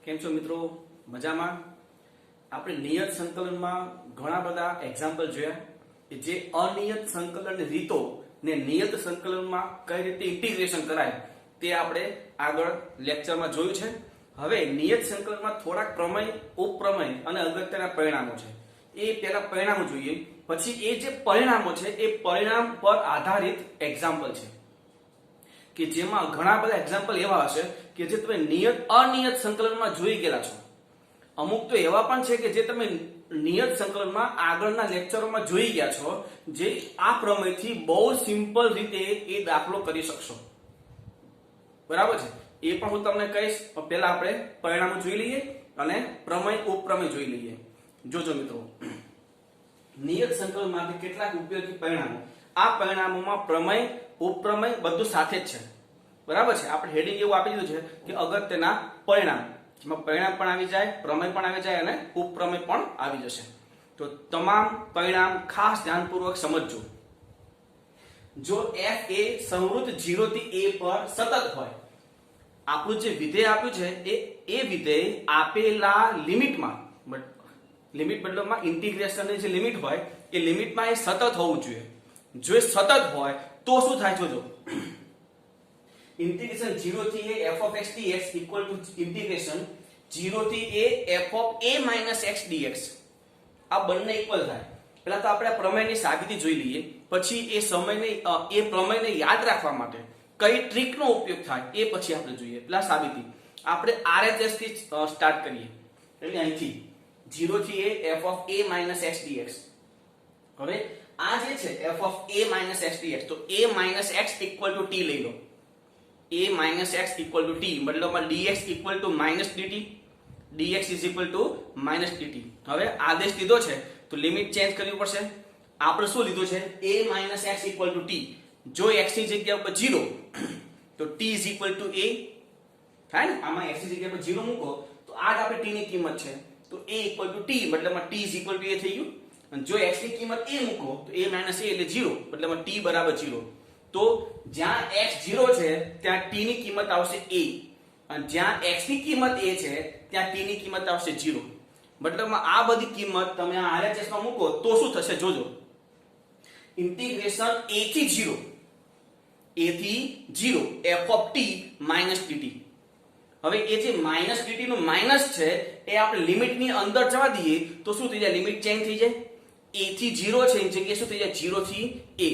કેમ છો મિત્રો? મજામાં? આપણે નિયત સંકલનમાં ઘણા બધા એક્ઝામ્પલ જોયા કે જે અનિયત સંકલનની રીતો ને નિયત સંકલનમાં કઈ રીતે ઇન્ટિગ્રેશન કરાય તે આપણે આગળ લેક્ચરમાં જોયું છે. હવે નિયત સંકલનમાં થોડાક પ્રમેય, ઉપપ્રમેય અને અગત્યના પરિણામો છે. એ પહેલા પરિણામો જોઈએ, પછી એ જે પરિણામો છે એ પરિણામ પર આધારિત એક્ઝામ્પલ છે કે જેમાં ઘણા બધા એક્ઝામ્પલ એવા હશે કે જે તમે અનિયત સંકલનમાં જોઈ ગયેલા છો. અમુક તો એવા પણ છે કે જે તમે નિયત સંકલનમાં આગળના લેક્ચરોમાં જોઈ ગયા છો, જે આ પ્રમેયથી બહુ સિમ્પલ રીતે એ દાખલો કરી શકશો. બરાબર છે? એ પણ હું તમને કહીશ. પહેલા આપણે પરિણામો જોઈ લઈએ અને પ્રમેય ઉપપ્રમેય જોઈ લઈએ. જોજો મિત્રો, નિયત સંકલનમાંથી કેટલાક ઉપયોગી પરિણામો. આ પરિણામોમાં પ્રમેય, ઉપપ્રમેય બધું સાથે જ છે. બરાબર છે? આપણે હેડિંગ એવું આપી દીધું છે કે અગત્યના પરિણામ, જેમાં પરિણામ પણ આવી જાય, પ્રમેય પણ આવી જાય અને ઉપપ્રમેય પણ આવી જશે. તો તમામ પરિણામ ખાસ ધ્યાનપૂર્વક સમજજો. જો f એ સંવૃત્ત 0 થી a પર સતત હોય, આપણું જે વિધેય આપ્યું છે એ વિધેય આપેલા લિમિટમાં, મતલબમાં ઇન્ટિગ્રેશનની જે લિમિટ હોય એ લિમિટમાં એ સતત હોવું જોઈએ. જો એ સતત હોય તો શું થાય જોજો. ઇન્ટિગ્રેશન 0 થી a f of x dx equal to integration 0 થી a f of a minus x dx. આ બંને ઇક્વલ થાય. પહેલા તો આપણે પ્રમેયની સાબિતી જોઈ લઈએ, પછી એ પ્રમેયને યાદ રાખવા માટે કઈ ટ્રીકનો ઉપયોગ થાય એ પછી આપણે જોઈએ. પહેલા સાબિતી આપણે RHS થી સ્ટાર્ટ કરીએ. એટલે અહીંથી 0 થી a f of a minus x dx. હવે આ જે છે f of a minus x dx, તો a minus x equal to t લઈ લો. a minus x equal to t મતલબમાં dx equal to minus dt, dx is equal to minus dt. હવે આદેશ લીધો છે તો લિમિટ ચેન્જ કરવી પડશે. આપણે શું લીધું છે? a minus x equal to t. જો x ની જગ્યા પર 0 તો t is equal to a થાય ને. આમાં x ની જગ્યા પર 0 મૂકો તો આ જ આપણે t ની કિંમત છે, તો a equal to t મતલબમાં t is equal to a થઈ ગયું. અને જો x ની કિંમત a મૂકો તો a minus a એટલે 0 મતલબમાં t બરાબર 0. તો જ્યાં x 0 છે ત્યાં t ની કિંમત આવશે a, અને જ્યાં x ની કિંમત a છે ત્યાં t ની કિંમત આવશે 0. મતલબમાં આ બધી કિંમત તમે આ RHS માં મૂકો તો શું થશે જોજો. ઇન્ટિગ્રેશન a થી 0 f of t minus dt. હવે એ જે માઈનસ dt નું માઈનસ છે એ આપણે લિમિટની અંદર જવા દઈએ તો શું થઈ જાય? લિમિટ ચેન્જ થઈ જાય. a થી 0 છે એની જગ્યાએ શું થઈ જાય? 0 થી a.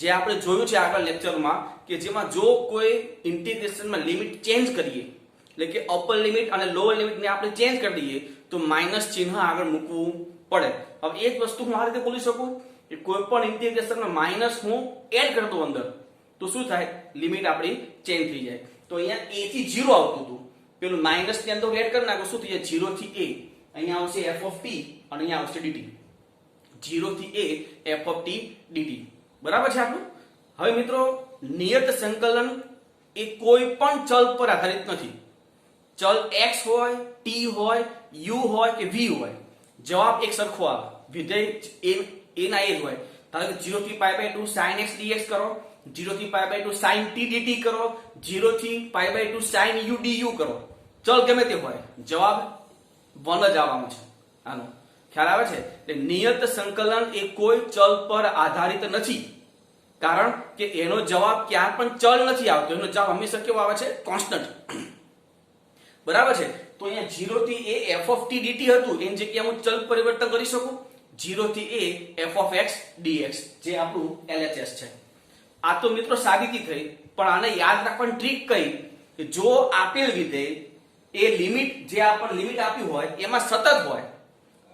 જે આપણે જોયું છે આગળ લેક્ચરમાં કે જેમાં જો કોઈ ઇન્ટિગ્રેશનમાં લિમિટ ચેન્જ કરીએ, એટલે કે અપર લિમિટ અને લોઅર લિમિટને આપણે ચેન્જ કરી દઈએ તો માઈનસ ચિહ્ન આગળ મૂકવું પડે. હવે એ જ વસ્તુ હું આ રીતે બોલી શકું કે કોઈ પણ ઇન્ટિગ્રેશનમાં માઈનસ હું એડ કરતો અંદર તો શું થાય? લિમિટ આપણી ચેન્જ થઈ જાય. તો અહીંયા a થી 0 આવતું હતું, પેલું માઈનસ ની અંદર એડ કરી નાખો, શું થઈ જાય? 0 થી a. અહીંયા આવશે f of t અને અહીંયા આવશે dt. 0 થી a f of t dt. બરાબર છે આપણું? હવે મિત્રો, નિયત સંકલન એ કોઈ પણ ચલ પર આધારિત નથી. ચલ x હોય, t હોય, u હોય કે v હોય, જવાબ એક સરખો આવે. વિધેય a ના એ જ હોય. ધારો કે 0 થી π/2 sin x dx કરો, 0 થી π/2 sin t dt કરો, 0 થી π/2 sin u du કરો. ચલ ગમે તે હોય, જવાબ 1 જ આવવાનો છે. આનો ખ્યાલ આવે છે? એટલે નિયત સંકલન એ કોઈ ચલ પર આધારિત નથી, કારણ કે એનો જવાબ ક્યાં પણ ચલ નથી આવતો. એનો જવાબ હંમેશા કેવો આવે છે? કોન્સ્ટન્ટ. બરાબર છે? તો અહીંયા 0 થી a f of t dt હતું, એની જગ્યાએ હું ચલ પરિવર્તન કરી શકું. 0 થી a f of x dx, જે આપણું LHS છે. આ તો મિત્રો સાબિતી થઈ, પણ આને યાદ રાખવાની ટ્રીક કઈ કે જો આપેલ વિધેય એ લિમિટ, જે આપણને લિમિટ આપી હોય એમાં સતત હોય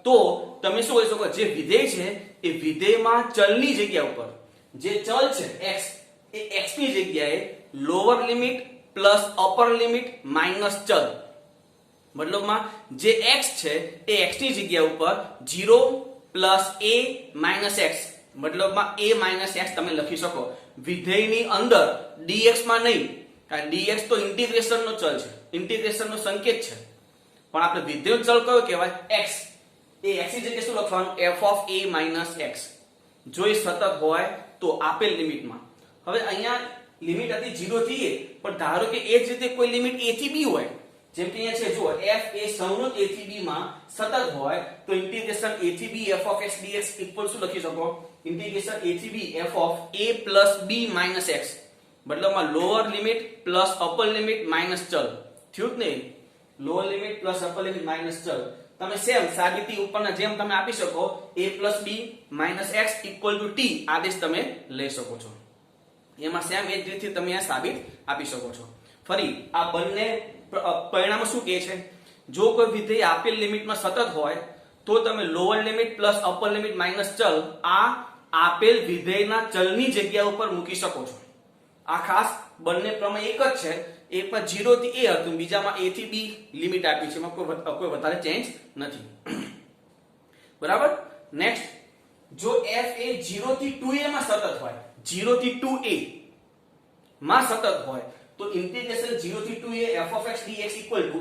તો તમે શું કરી શકો? જે વિધેય છે એ વિધેયમાં ચલની જગ્યા ઉપર જે ચલ છે x, એ x ની જગ્યાએ lower limit plus upper limit minus ચલ, મતલબમાં જે x છે એ x ની જગ્યા ઉપર 0 પ્લસ a માઇનસ x, મતલબમાં a માઇનસ x તમે લખી શકો. વિધેયની અંદર dx માં નહીં, કારણ dx તો ઇન્ટિગ્રેશનનો ચલ છે, ઇન્ટિગ્રેશનનો સંકેત છે. પણ આપણે વિધેયનો ચલ કયો કહેવાય? x. એ x ની જગ્યાએ શું લખવાનું? f of a minus x. જો એ સતત હોય તો આપેલ લિમિટમાં. હવે અહીંયા લિમિટ હતી 0 થી a, પણ ધારો કે એ જ રીતે કોઈ લિમિટ a થી b હોય જેમ કે અહીંયા છે જુઓ f એ સંવૃત a થી b માં સતત હોય તો ઇન્ટિગ્રેશન a થી b f of x dx equal શું લખી શકો ઇન્ટિગ્રેશન a થી b f of a plus b minus x મતલબમાં lower limit plus upper limit minus ચલ થયું જ ને lower limit plus upper limit minus ચલ તમે સેમ સાબિતી ઉપરના જેમ તમે આપી શકો a plus b minus x equal to t આદેશ તમે લઈ શકો છો એમાં સેમ એ જ રીતથી તમે આ સાબિત આપી શકો છો ફરી આ બંને પરિણામો શું કહે છે જો કોઈ વિધેય આપેલ લિમિટમાં સતત હોય તો તમે lower limit plus upper limit minus ચલ આ આપેલ વિધેયના ચલની જગ્યા ઉપર મૂકી શકો છો આ ખાસ બંને પ્રમેય એક જ છે એકમાં 0 થી a હતું બીજામાં a થી b લિમિટ આપી છે એમાં કોઈ વધારે ચેન્જ નથી બરાબર નેક્સ્ટ જો f એ 0 થી 2a માં સતત હોય 0 થી 2a માં સતત હોય તો ઇન્ટિગ્રેશન 0 થી 2a f of x dx equal to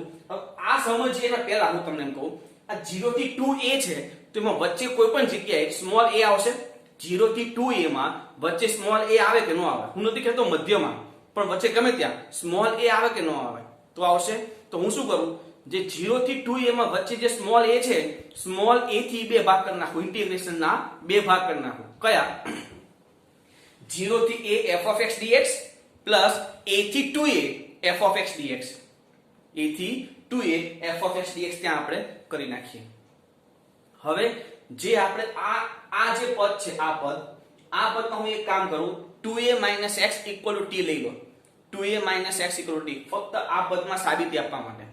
આ સમજીએ એના પહેલા હું તમને એમ કહું આ 0 થી 2a છે તો એમાં વચ્ચે કોઈ પણ જગ્યાએ સ્મોલ a આવશે 0 થી 2a માં વચ્ચે સ્મોલ a આવે કે ન આવે હું નથી કહેતો મધ્યમાં પણ વચ્ચે ગમે ત્યાં સ્મોલ a આવે કે ન આવે તો આવશે તો હું શું કરું જે 0 થી 2a માં વચ્ચે જે સ્મોલ a છે સ્મોલ a થી બે ભાગ કરી નાખું ઇન્ટિગ્રેશન ના બે ભાગ કરી નાખું કયા 0 થી a f of x dx plus a થી 2a f of x dx a થી 2a f of x dx ત્યાં આપણે કરી નાખીએ હવે જે આપણે આ જે પદ છે આ પદમાં હું એક કામ કરું 2a x t લઈ લો 2a x t ફક્ત આ પદમાં સાબિતી આપવા માટે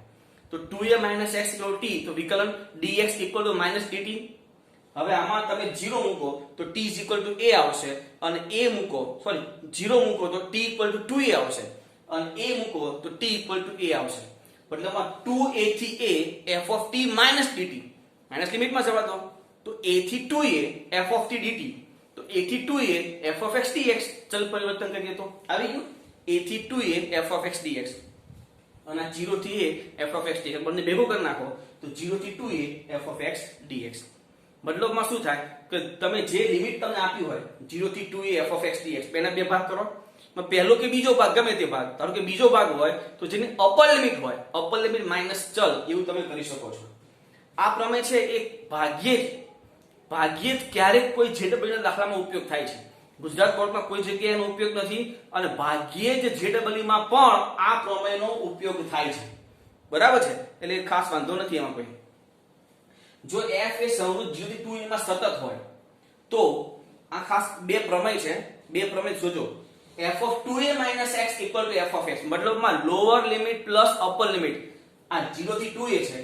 તો 2a x t તો વિકલન dx dt હવે આમાં તમે 0 મૂકો તો t a આવશે અને a મૂકો સોરી 0 મૂકો તો t 2a આવશે અને a મૂકો તો t a આવશે મતલબમાં 2a થી a f of t dt minus લિમિટમાં જવા દો તો a થી 2a f of t dt તો a થી 2a f of x dx ચલ પરિવર્તન કરીએ તો આવી ગયું a થી 2a f of x dx અને 0 થી a f of x dx બંને ભેગું કરી નાખો તો 0 થી 2a f of x dx મતલબમાં શું થાય કે તમે જે લિમિટ તમને આપી હોય 0 થી 2a f of x dx બેના બે ભાગ કરો પહેલો કે બીજો ભાગ ગમે તે ભાગ ધારો કે બીજો ભાગ હોય તો જેની અપર લિમિટ હોય અપર લિમિટ માઈનસ ચલ એવું તમે કરી શકો છો આ પ્રમેય છે એક ભાગ્યે જ ક્યારેક કોઈ જેડબલ્યુ દાખલામાં ઉપયોગ થાય છે ગુજરાત બોર્ડમાં કોઈ જગ્યાએ એનો ઉપયોગ નથી અને ભાગ્યે જ જેડબલ્યુ માં પણ આ પ્રમેયનો ઉપયોગ થાય છે બરાબર છે એટલે ખાસ વાંધો નથી એમાં કોઈ જો f એ સંવૃત 0 થી 2a માં સતત હોય તો આ ખાસ બે પ્રમેય છે બે પ્રમેય જોજો f of 2a x equal to f of x મતલબમાં lower limit plus upper limit આ 0 થી 2a છે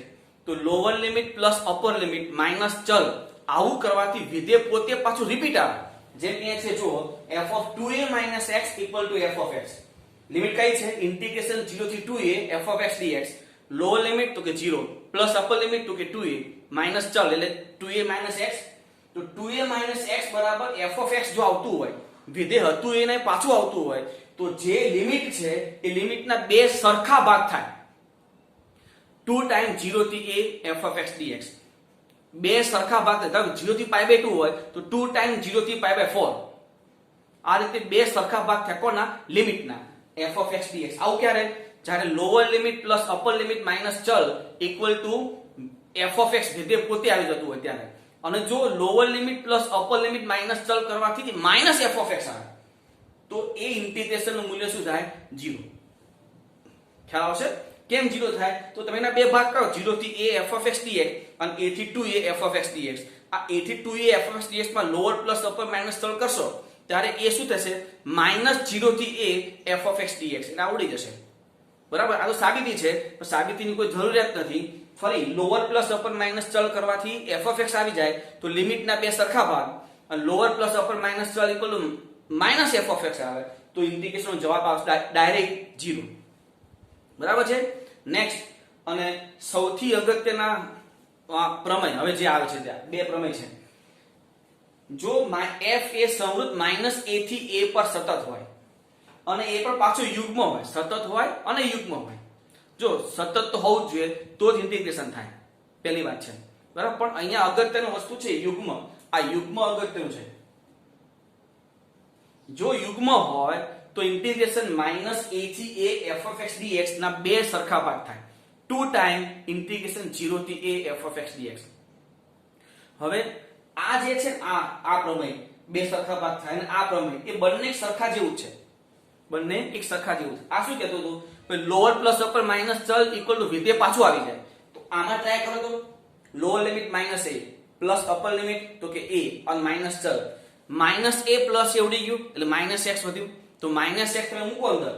તો lower limit plus upper limit minus ચલ આવું કરવાથી વિધેય પોતે પાછું રિપીટ આવે જેમ કે છે જો f of 2a x equal to f of x limit કઈ છે ઇન્ટિગ્રેશન 0 થી 2a f of x dx lower limit તો કે 0 પ્લસ અપર લિમિટ તો કે 2a માઈનસ ચલ એટલે 2a x તો 2a x બરાબર f of x જો આવતું હોય વિધેય હતું એને પાછું આવતું હોય તો જે લિમિટ છે એ લિમિટના બે સરખા ભાગ થાય 2 times 0 થી a f of x dx બે સરખા ભાગ થાય 0 થી pi by 2 હોય તો 2 times 0 થી pi by 4 આ રીતે બે સરખા ભાગ થાય કોના લિમિટના f of x dx આવું ક્યારે જ્યારે lower limit plus upper limit minus ચલ equal to f of x વિધેય પોતે આવી જતું હોય ત્યારે અને જો lower limit plus upper limit minus ચલ કરવાથી માઈનસ f of x આવે તો એ ઇન્ટિગ્રેશન નું મૂલ્ય શું થાય 0 ખ્યાલ આવશે કેમ 0 થાય તો તમે એના બે ભાગ કરો 0 થી a f of x dx અને a થી 2a f of x dx આ a થી 2a f of x dx માં લોઅર પ્લસ અપર માઈનસ ચલ કરશો ત્યારે એ શું થશે -0 થી a f of x dx એટલે આવડી જશે બરાબર આ તો સાબિતી છે પણ સાબિતીની કોઈ જરૂરિયાત નથી ફરી લોઅર પ્લસ અપર માઈનસ ચલ કરવાથી f of x આવી જાય તો લિમિટના બે સરખા ભાગ અને લોઅર પ્લસ અપર માઈનસ ચલ equal two minus f of x આવે તો ઇન્ટિગ્રેશનનો જવાબ આવશે ડાયરેક્ટ 0 બરાબર છે નેક્સ્ટ અને સૌથી અગત્યના પ્રમેય હવે જે આવે છે ત્યાં બે પ્રમેય છે જો f એ સંવૃત -a થી a પર સતત હોય અને એ પણ પાછું યુગ્મ હોય સતત હોય અને યુગ્મ હોય જો સતત તો હોવું જોઈએ તો જ ઇન્ટિગ્રેશન થાય પહેલી વાત છે બરાબર પણ અહીંયા અગત્યની વસ્તુ છે યુગ્મ આ યુગ્મ અગત્યનું છે જો યુગ્મ હોય તો ઇન્ટિગ્રેશન -a થી a f of x dx ના બે સરખા ભાગ થાય 2 ટાઈમ ઇન્ટિગ્રેશન 0 થી a f of x dx. હવે આ જે છે આ પ્રમેય બે સરખા ભાગ થાય અને આ પ્રમેય એ બંને એક સરખા જેવું છે, બંને એક સરખા જેવું છે. આ શું કહેતો હતો કે લોઅર પ્લસ અપર માઈનસ ચલ ઇક્વલ ટુ વિધેય પાછું આવી જાય. તો આમાં ટ્રાય કરો તો lower limit minus a plus upper limit તો કે a અને માઈનસ ચલ માઈનસ a પ્લસ એ ઉડી ગયું એટલે માઈનસ x વધ્યું. તો માઈનસ x તમે મૂકો અંદર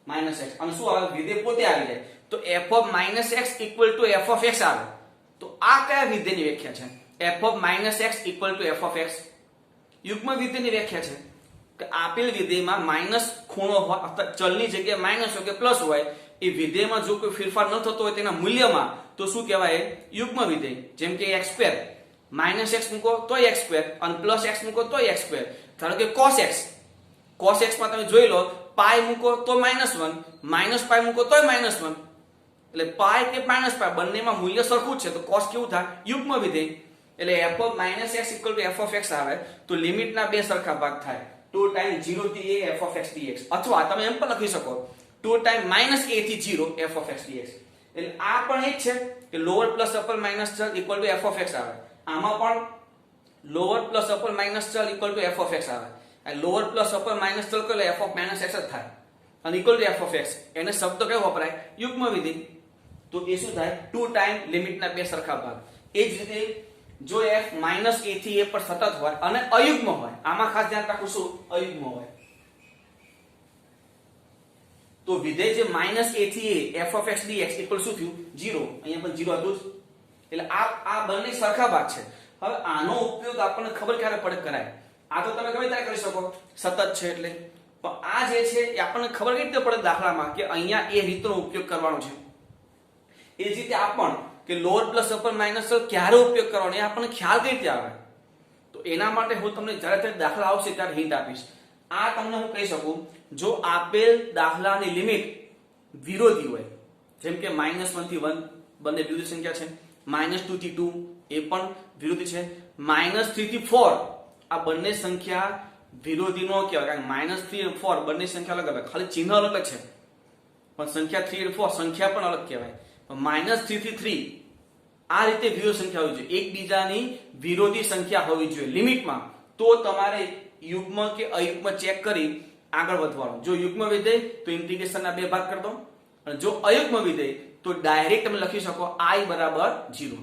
માઈનસ x અને શું આવે વિધેય પોતે આવી જાય. તો f of minus x equal to f of x આવે. તો આ કયા વિધેયની વ્યાખ્યા છે? f of minus x equal to f of x યુગ્મ વિધેયની વ્યાખ્યા છે કે આપેલ વિધેયમાં માઈનસ ખૂણો હોય અથવા ચલની જગ્યાએ માઈનસ હોય કે પ્લસ હોય એ વિધેયમાં જો કોઈ ફેરફાર ન થતો હોય તેના મૂલ્યમાં તો શું કહેવાય? યુગ્મ વિધેય. જેમ કે x² માઈનસ x મૂકો તોય x² અને પ્લસ x મૂકો તોય x². ધારો કે cos x માં તમે જોઈ લો પાઈ મૂકો તો -1 માઈનસ પાઈ મૂકો તોય -1 એટલે પાઈ કે -પાઈ બંનેમાં મૂલ્ય સરખું જ છે. તો cos કેવું થાય? યુગ્મ વિધેય. એટલે f of -x = f of x આવે તો લિમિટના બે સરખા ભાગ થાય 2 ટાઈમ 0 થી a f of x dx. અથવા તમે એમ પણ લખી શકો 2 ટાઈમ -a થી 0 f of x dx. એટલે આ પણ એક છે કે લોઅર પ્લસ અપર માઈનસ ચલ equal to f of x આવે. આમાં પણ લોઅર પ્લસ અપર માઈનસ ચલ equal to f of x આવે. આ લોઅર પ્લસ અપર માઈનસ ચલ એટલે f of -x જ થાય અને equal to f of x. એને શબ્દ કયો વપરાય? યુગ્મ વિધેય. તો એ શું થાય? 2 ટાઈમ લિમિટના બે સરખા ભાગ. એ જ રીતે જો f -a થી a પર સતત હોય અને અયુગ્મ હોય, આમાં ખાસ ધ્યાન રાખવું શું? અયુગ્મ હોય તો વિધેય જે -a થી a f of x dx equal શું થયું? 0. અહીંયા પણ 0 હતું જ. એટલે આ બંને સરખા ભાગ છે. હવે આનો ઉપયોગ આપણને ખબર ક્યારે પડે કરાય? આ તો તમે ગમે ત્યારે કરી શકો સતત છે એટલે, પણ આ જે છે એ આપણને ખબર કઈ રીતે પડે દાખલામાં કે અહીંયા એ રીતનો ઉપયોગ કરવાનો છે. એ જ રીતે આ પણ કે લોઅર પ્લસ અપર માઈનસ ક્યારે ઉપયોગ કરવાનો એ આપણને ખ્યાલ કઈ રીતે આવે? તો એના માટે હું તમને જ્યારે દાખલા આવશે ત્યારે હિન્ટ આપીશ. આ તમને હું કહી શકું જો આપેલ દાખલાની લિમિટ વિરોધી હોય, જેમ કે -1 થી 1 બંને વિરોધી સંખ્યા છે, -2 થી 2 એ પણ વિરોધી છે, -3 થી 4 આ બંને સંખ્યા વિરોધી નો કહેવાય કારણ કે -3 અને 4 બંને સંખ્યા અલગ અલગ, ખાલી ચિહ્ન અલગ છે પણ સંખ્યા 3 અને 4 સંખ્યા પણ અલગ કહેવાય. -3 થી 3 આ રીતે વિરોધી સંખ્યા હોવી જોઈએ, એકબીજાની વિરોધી સંખ્યા હોવી જોઈએ લિમિટમાં. તો તમારે યુગ્મ કે અયુગ્મ ચેક કરી આગળ વધવાનું. જો યુગ્મ વિધેય તો ઇન્ટિગ્રેશનના બે ભાગ કરી દો અને જો અયુગ્મ વિધેય તો ડાયરેક્ટ તમે લખી શકો i બરાબર 0.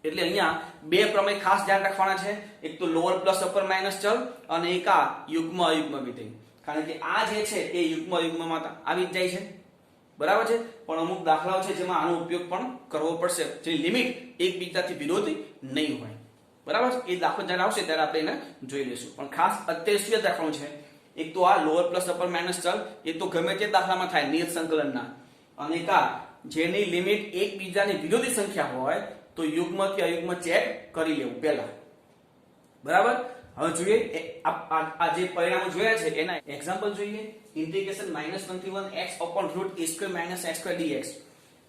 એટલે અહીંયા બે પ્રમેય ખાસ ધ્યાન રાખવાના છે. એક તો લોઅર પ્લસ અપર માઈનસ ચલ અને એક આ યુગ્મ અયુગ્મ વિધેય. કારણ કે આ જે છે એ યુગ્મ અયુગ્મમાં આવી જ જાય છે, બરાબર છે. પણ અમુક દાખલાઓ છે જેમાં આનો ઉપયોગ પણ કરવો પડશે, જે લિમિટ એકબીજાથી વિરોધી નહીં હોય, બરાબર છે. એ દાખલો જ્યારે આવશે ત્યારે આપણે એને જોઈ લઈશું. પણ ખાસ અત્યારે શું યાદ રાખવાનું છે? એક તો આ લોઅર પ્લસ અપર માઈનસ ચલ એ તો ગમે તે દાખલામાં થાય નિયત સંકલનના, અને એક આ જેની લિમિટ એકબીજાની વિરોધી સંખ્યા હોય તો યુગ્મ કે અયુગ્મ ચેક કરી લેવું પહેલા, બરાબર. હવે જોઈએ આ જે પરિણામો જોયા છે એના એક્ઝામ્પલ જોઈએ. ઇન્ટિગ્રેશન -1 થી 1 x upon root a square minus x square dx.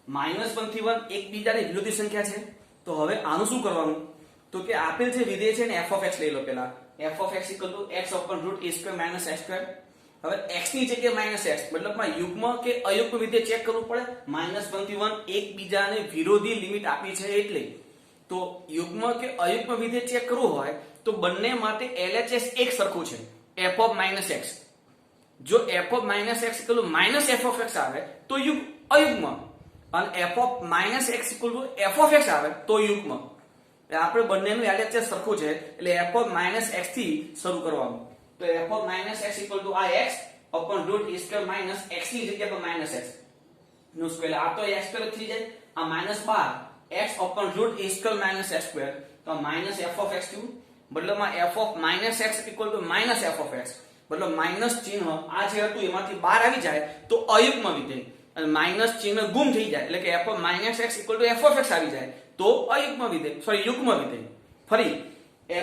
-1 થી 1 એકબીજાની વિરોધી સંખ્યા છે. તો હવે આનું શું કરવાનું? તો કે આપેલ જે વિધેય છે ને f of x લઈ લો પહેલા. f of x = x upon root a square minus x square. હવે x ની જગ્યાએ -x મતલબમાં યુગ્મ કે અયુગ્મ વિધેય ચેક કરવું પડે. -1 થી 1 એકબીજાને વિરોધી લિમિટ આપી છે એટલે. તો યુગ્મ કે અયુગ્મ વિધેય ચેક કરવું હોય તો બંને માટે LHS એક સરખું છે, f of -x. જો f of -x = -f of x આવે તો અયુગ્મ અને f of -x = f of x આવે તો યુગ્મ. આપણે બંનેનું LHS સરખું છે એટલે f of -x થી શરૂ કરવાનું. તો f of -x = આ x upon root a square minus x ની જગ્યા પર -x નો સ્ક્વેર. આ તો x સ્ક્વેર થઈ જાય. આ -12 x upon root a square minus x square તો -f of x થયું. મતલબમાં f of -x = -f of x. મતલબ માઈનસ ચિહ્ન આ જે હતું એમાંથી બહાર આવી જાય તો અયુગ્મ વિધેય, અને માઈનસ ચિહ્ન ગુમ થઈ જાય એટલે કે f of -x = f of x આવી જાય તો અયુગ્મ વિધેય, સોરી યુગ્મ વિધેય. ફરી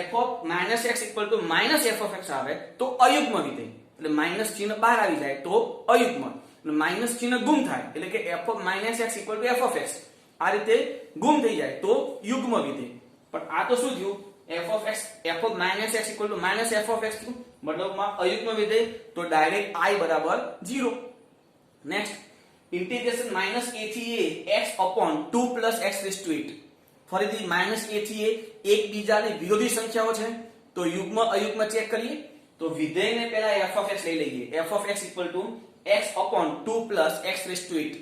f of -x = -f of x આવે તો અયુગ્મ વિધેય, એટલે માઈનસ ચિહ્ન બહાર આવી જાય તો અયુગ્મ, એટલે માઈનસ ચિહ્ન ગુમ થાય એટલે કે f of -x = f of x આ રીતે ગુમ થઈ જાય તો યુગ્મ વિધેય. પણ આ તો શું થયું? f of -x = -f of x થયું, મતલબમાં અયુગ્મ વિધેય. તો ડાયરેક્ટ i બરાબર 0. નેક્સ્ટ ઇન્ટિગ્રેશન -a થી a x upon 2 plus x raised to 8. ફરીથી -a થી a એકબીજાની વિરોધી સંખ્યાઓ છે, તો યુગ્મ અયુગ્મ ચેક કરીએ. તો વિધેયને પહેલા f of x લઈ લઈએ. f of x equal to x upon 2 plus x raised to 8.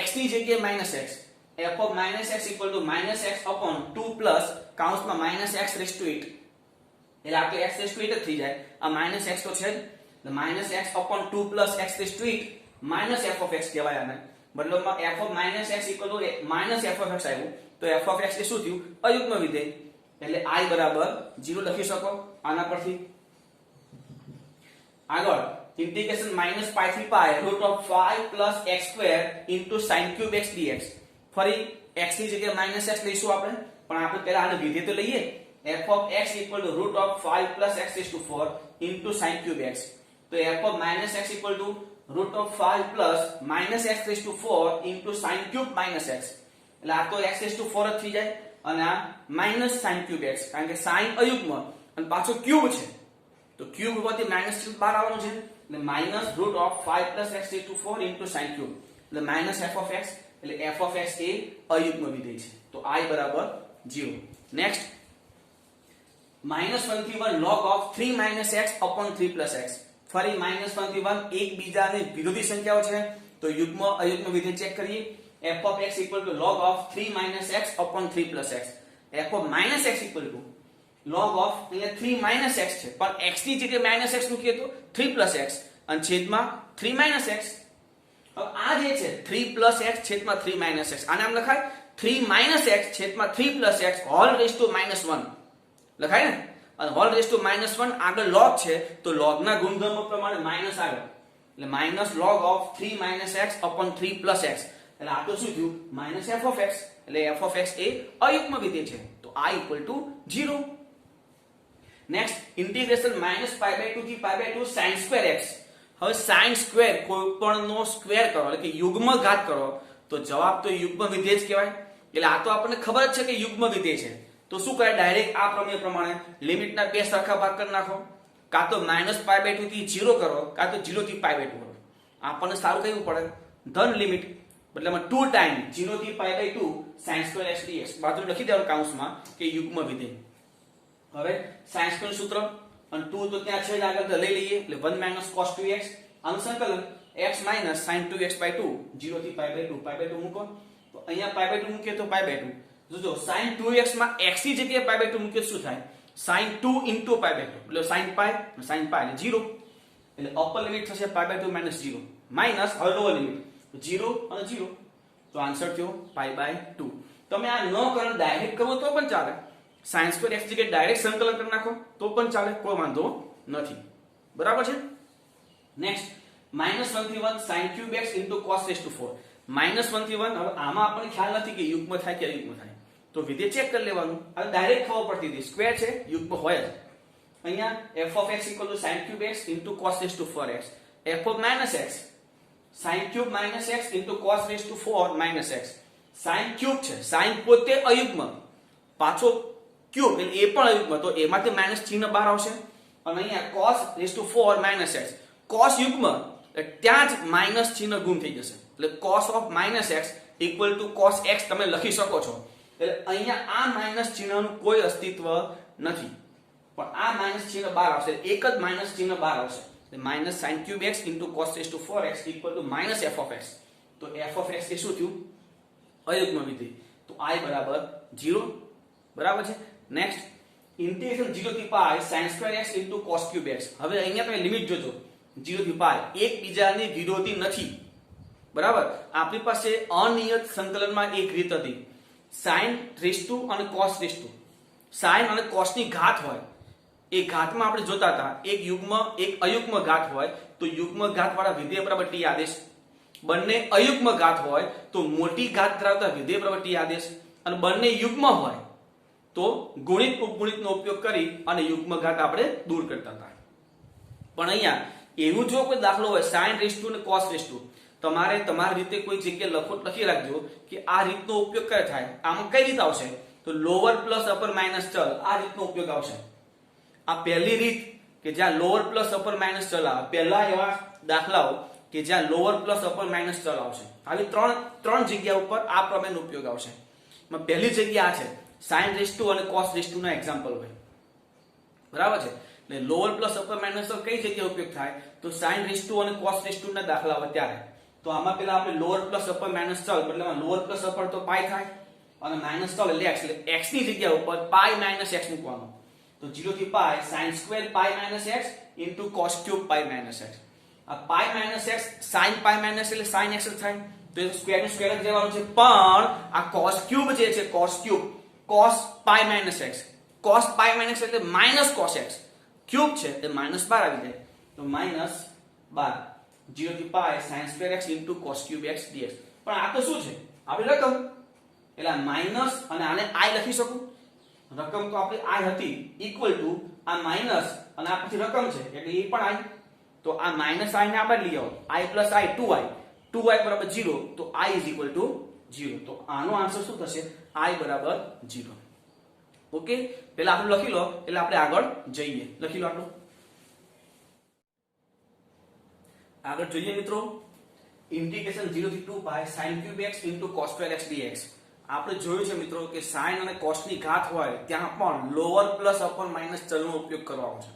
x ની જગ્યાએ -x. f of -x equal to -x upon 2 plus કૌંસમાં -x raised to 8. એટલે આ તો x raised to 8 જ થઈ જાય. આ -x તો છે જ. -x upon 2 plus x raised to 8 minus f of x કહેવાય આને. મતલબમાં f of -x equal to minus f of x આવ્યું. તો f of x એ શું થયું? અયુગ્મ વિધેય. એટલે i બરાબર 0 લખી શકો આના પરથી. આગળ ઇન્ટિગ્રેશન -π થી π √5 plus x square into sin cube x dx. ફરી x ની જગ્યાએ -x લઈશું આપણે, પણ આપણે પહેલા આને વિધેય તો લઈએ. f of x equal to √5 plus x raised to 4 into sin cube x. તો f of -x equal to √5 plus -x raised to 4 into sin cube -x. એટલે આ તો x raised to 4 જ થઈ જાય અને આ minus sin cube x, કારણ કે sin અયુગ્મ અને પાછો ક્યુબ છે, તો ક્યુબ હોવાથી માઈનસ ચિહ્ન બહાર આવવાનું છે. એટલે -√5 plus x raised to 4 into sin cube, એટલે minus f of x. એટલે f of x એ અયુગ્મ વિધેય છે. તો i બરાબર 0. નેક્સ્ટ -1 થી 1 log of 3 minus x upon 3 plus x. ફરી -1 થી 1 એકબીજાની વિરોધી સંખ્યાઓ છે, તો યુગ્મ અયુગ્મ વિધેય ચેક કરીએ. f of x equal to log of 3 minus x upon 3 plus x. f of -x equal to log of એટલે 3 minus x છે, પણ x ની જગ્યાએ -x મૂકીએ તો 3 plus x અને છેદમાં 3 minus x. હવે આ જે છે 3 plus x છેદમાં 3 minus x, આને આમ લખાય 3 minus x છેદમાં 3 plus x whole raised to -1 લખાય ને. અને whole raised to -1 આગળ log છે, તો log ના ગુણધર્મ પ્રમાણે માઈનસ આવે, એટલે minus log of 3 minus x upon 3 plus x. એટલે આ તો શું થયું? -f of x. એટલે f of x એ અયુગ્મ વિધેય છે. તો i equal to 0. Next integration -π/2 થી π/2 sin square x. હવે sin square કોઈ પણ નો સ્ક્વેર કરો એટલે કે યુગ્મ ઘાત કરો તો જવાબ તો યુગ્મ વિધેય જ કહેવાય. એટલે આ તો આપણને ખબર જ છે કે યુગ્મ વિધેય છે. તો શું કરે? ડાયરેક્ટ આ પ્રમેય પ્રમાણે લિમિટના બે સરખા ભાગ કરી નાખો. કાં તો -π/2 થી 0 કરો, કાં તો 0 થી π/2 કરો. આપણને સારું કહેવું પડે ધન લિમિટ, મતલબ 2 ટાઈમ 0 થી π/2 sin square x dx. બાજુ લખી દેવાનું કૌંસમાં કે યુગ્મ વિધેય. હવે sin square સૂત્ર અને 2 તો ત્યાં છે જ, આગળ તો લઈ લઈએ. એટલે 1 - cos 2x આનું સંકલન x - sin 2x/2 0 થી π/2 મૂકો. તો અહીંયા π/2 મૂકીએ તો π/2. જો sin 2x માં x ની જગ્યાએ π/2 મૂકીએ શું થાય? sin 2 into π/2 એટલે sin π sin π એટલે 0. એટલે અપર લિમિટ થશે π/2 - 0 માઈનસ હવે લોઅર લિમિટ 0 અને 0. તો આન્સર થયો π/2. તમે આ ન કરો ડાયરેક્ટ કરો તો પણ ચાલે. sin square x જગ્યાએ ડાયરેક્ટ સંકલન કરી નાખો તો પણ ચાલે, કોઈ વાંધો નથી. બરાબર છે. નેક્સ્ટ -1 થી 1 sin cube x into cos raised to 4. -1 થી 1. હવે આમાં આપણને ખ્યાલ નથી કે યુગ્મ થાય કે અયુગ્મ થાય, તો વિધેય ચેક કરી લેવાનું. હવે ડાયરેક્ટ ખબર પડતી હતી સ્ક્વેર છે, યુગ્મ હોય જ. અહીંયા f of x equal to sin cube x into cos raised to 4x. f of -x sin cube -x into cos raised to 4 -x. sin cube છે, sin પોતે અયુગ્મ, પાછો ક્યુબ એટલે એ પણ અયુગ્મ, તો એમાંથી માઈનસ ચિહ્ન બહાર આવશે. અને અહીંયા cos raised to 4 - x. cos યુગ્મ ત્યાં જ માઈનસ ચિહ્ન ગુમ થઈ જશે. એટલે cos of -x equal to cos x તમે લખી શકો છો. એટલે અહીંયા આ માઈનસ ચિહ્નનું કોઈ અસ્તિત્વ નથી, પણ આ માઈનસ ચિહ્ન બહાર આવશે. એક જ માઈનસ ચિહ્ન બહાર આવશે. એટલે -sin cube x into cos raised to 4x equal to -f of x. તો f of x એ શું થયું? અયુગ્મ વિધેય. તો i બરાબર 0. બરાબર છે. નેક્સ્ટ ઇન્ટિગ્રેશન 0 થી π sin square x into cos cube x. હવે અહીંયા તમે લિમિટ જોજો 0 થી π એકબીજાની વિરોધી નથી. બરાબર. આપણી પાસે અનિયત સંકલનમાં એક રીત હતી, sin raised to અને cos raised to. sin અને cos ની ઘાત હોય, એ ઘાતમાં આપણે જોતા હતા એક યુગ્મ એક અયુગ્મ ઘાત હોય તો યુગ્મ ઘાત વાળા વિધેય બરાબર t આદેશ. બંને અયુગ્મ ઘાત હોય તો મોટી ઘાત ધરાવતા વિધેય બરાબર t આદેશ. અને બંને યુગ્મ હોય તો ગુણિત ઉપગુણિતનો ઉપયોગ કરી અને યુગ્મ ઘાત આપણે દૂર કરતા હતા. પણ અહીંયા એવું જો કોઈ દાખલો હોય sin raised to અને cos raised to, તમારે તમારી રીતે કોઈ જગ્યાએ લખી રાખજો કે આ રીતનો ઉપયોગ કરે થાય. આમાં કઈ રીત આવશે? તો લોઅર પ્લસ અપર માઈનસ ચલ, આ રીતનો ઉપયોગ આવશે. આ પહેલી રીત કે જ્યાં લોઅર પ્લસ અપર માઈનસ ચલ આવે. પહેલા એવા દાખલાઓ કે જ્યાં લોઅર પ્લસ અપર માઇનસ ચલ આવશે. આવી ત્રણ જગ્યા ઉપર આ પ્રમેયનો ઉપયોગ આવશે. પહેલી જગ્યા છે sin અને cos ના એક્ઝામ્પલ હોય, બરાબર છે. એટલે લોઅર પ્લસ અપર માઇનસ ચલ કઈ જગ્યાએ ઉપયોગ થાય તો sin અને cos ના દાખલા હોય ત્યારે. તો આમાં પેલા આપણે લોઅર પ્લસ અપર માઇનસ ચલ મતલબ લોઅર પ્લસ અપર તો પાઈ થાય અને માઇનસ ચલ એટલે x, એટલે x ની જગ્યા ઉપર પાઈ માઇનસ x મૂકવાનું. તો 0 થી પાઈ sin square pi minus x into cos cube pi minus x. આ pi minus x sin pi minus એટલે sin x થાય, તો એ સ્ક્વેર નું સ્ક્વેર જ લેવાનું છે. પણ આ cos ક્યુબ જે છે cos cube cos pi minus x, cos pi minus એટલે માઇનસ cos x, ક્યુબ છે એટલે -12 આવી જાય. તો -12 0 થી પાઈ sin square x into cos cube x dx. પણ આ તો શું છે આપણી રકમ, એટલે માઈનસ અને આને i લખી શકું. રકમ તો આપણી i હતી ઇક્વલ ટુ આ માઈનસ અને આ પછી રકમ છે એટલે એ પણ i. તો આ માઈનસ i ને આપણે લઈ આવો i plus i 2i બરાબર 0. તો i is equal to 0. તો આનો આન્સર શું થશે i બરાબર 0. ઓકે, પહેલા આપણે લખી લો એટલે આપણે આગળ જઈએ. લખી લો આટલું. આગળ જોઈએ મિત્રો, ઇન્ટિગ્રેશન 0 થી 2 પાઈ sin cube x into cos square x dx. આપણે જોયું છે મિત્રો કે sin અને cos ની ઘાત હોય ત્યાં પણ લોઅર પ્લસ અપર માઇનસ ચલનો ઉપયોગ કરવાનો છે.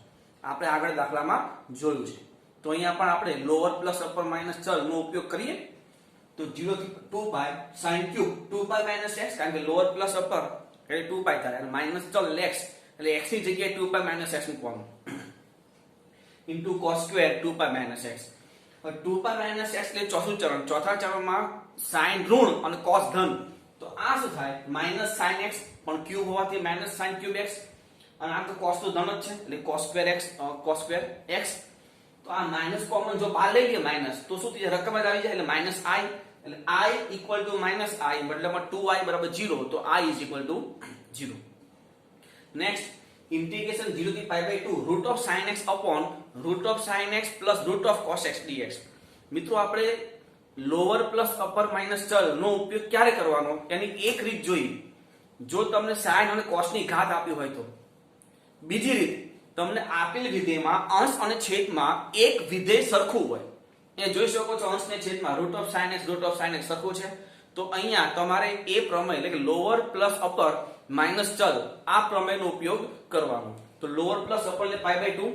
આપણે આગળ દાખલામાં જોયું છે. તો અહીંયા પણ આપણે લોઅર પ્લસ અપર માઇનસ ચલનો ઉપયોગ કરીએ. તો 0 થી 2 પાઈ sin cube 2 pi minus x, કારણ કે લોઅર પ્લસ અપર એટલે 2 પાઈ થાય અને માઇનસ ચલ x એટલે x ની જગ્યાએ 2 પાઈ માઇનસ x મૂકવાનું into cos square 2 pi minus x. 2 pi minus x એટલે ચોથું ચરણ. ચોથા ચરણમાં sin ઋણ અને cos ધન. તો આ શું થાય માઇનસ sin x પણ ક્યુબ હોવાથી માઇનસ sin ક્યુબ x અને આ તો cos તો ધન જ છે એટલે cos સ્ક્વેર x. તો આ માઇનસ કોમન જો બહાર લઈ લઈએ માઇનસ તો શું થઈ જાય રકમ જ આવી જાય એટલે માઇનસ i. એટલે i equal to minus i મતલબમાં 2i બરાબર 0. તો i is equal to 0. Next integration 0 થી pi by 2 root of sin x upon root of sin x plus root of cos x dx. મિત્રો આપણે lower plus upper minus ચલ નો ઉપયોગ ક્યારે કરવાનો એની એક રીત જોઈ. જો તમને sin અને cos ની ઘાત આપી હોય તો. બીજી રીત, તમને આપેલ વિધેયમાં અંશ અને છેદમાં એક વિધેય સરખું હોય. એ જોઈ શકો છો અંશ ને છેદમાં રૂટ ઓફ sin x સરખું છે. તો અહીંયા તમારે એ પ્રમેય એટલે કે લોઅર પ્લસ અપર માઇનસ ચલ આ પ્રમેયનો ઉપયોગ કરવાનો. તો લોઅર પ્લસ અપર એટલે પાઈ બાય 2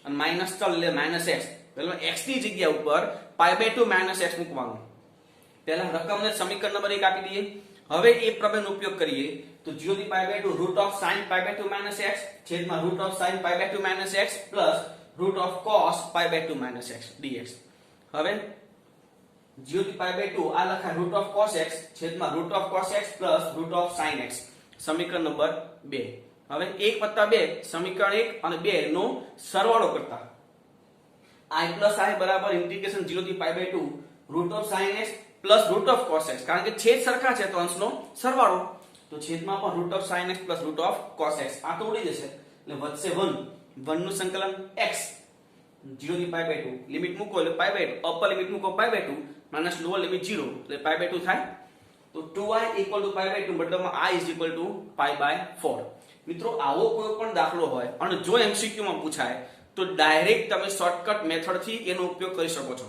અને માઇનસ ચલ એટલે માઇનસ x. એટલે x ની જગ્યા ઉપર પાઈ બાય 2 માઇનસ x મૂકવાનું. પહેલા રકમને સમીકરણ નંબર 1 આપી દઈએ. હવે એ પ્રમેયનો ઉપયોગ કરીએ તો 0 થી pi by 2 root of sin pi by 2 minus x છેદમાં root of sin pi by 2 minus x plus root of cos pi by 2 minus x dx. હવે 0 થી પાઈ બાય 2 આ લખાય રૂટ ઓફ cos x છેદમાં root of cos x plus root of sin x. સમીકરણ number 2. હવે 1 + 2 સમીકરણ 1 અને 2 નો સરવાળો કરતા i + i બરાબર ઇન્ટિગ્રેશન 0 થી pi by 2 root of sin x plus root of cos x. કારણ કે છેદ સરખા છે તો અંશનો સરવાળો. તો છેદમાં પણ route of sin x plus root of cos x આ તો ઉડી જશે એટલે વધશે 1 નું સંકલન x 0 થી પાઈ બાય 2 લિમિટ મૂકો એટલે પાઈ બાય 2 અપર લિમિટ મૂકો pi by 2 minus lower limit 0 એટલે પાઈ બાય 2 થાય. તો 2i = પાઈ બાય 2 મતલબમાં i = પાઈ બાય 4. મિત્રો આવો કોઈ પણ દાખલો હોય અને જો MCQ માં પૂછાય તો ડાયરેક્ટ તમે શોર્ટકટ મેથડ થી એનો ઉપયોગ કરી શકો છો.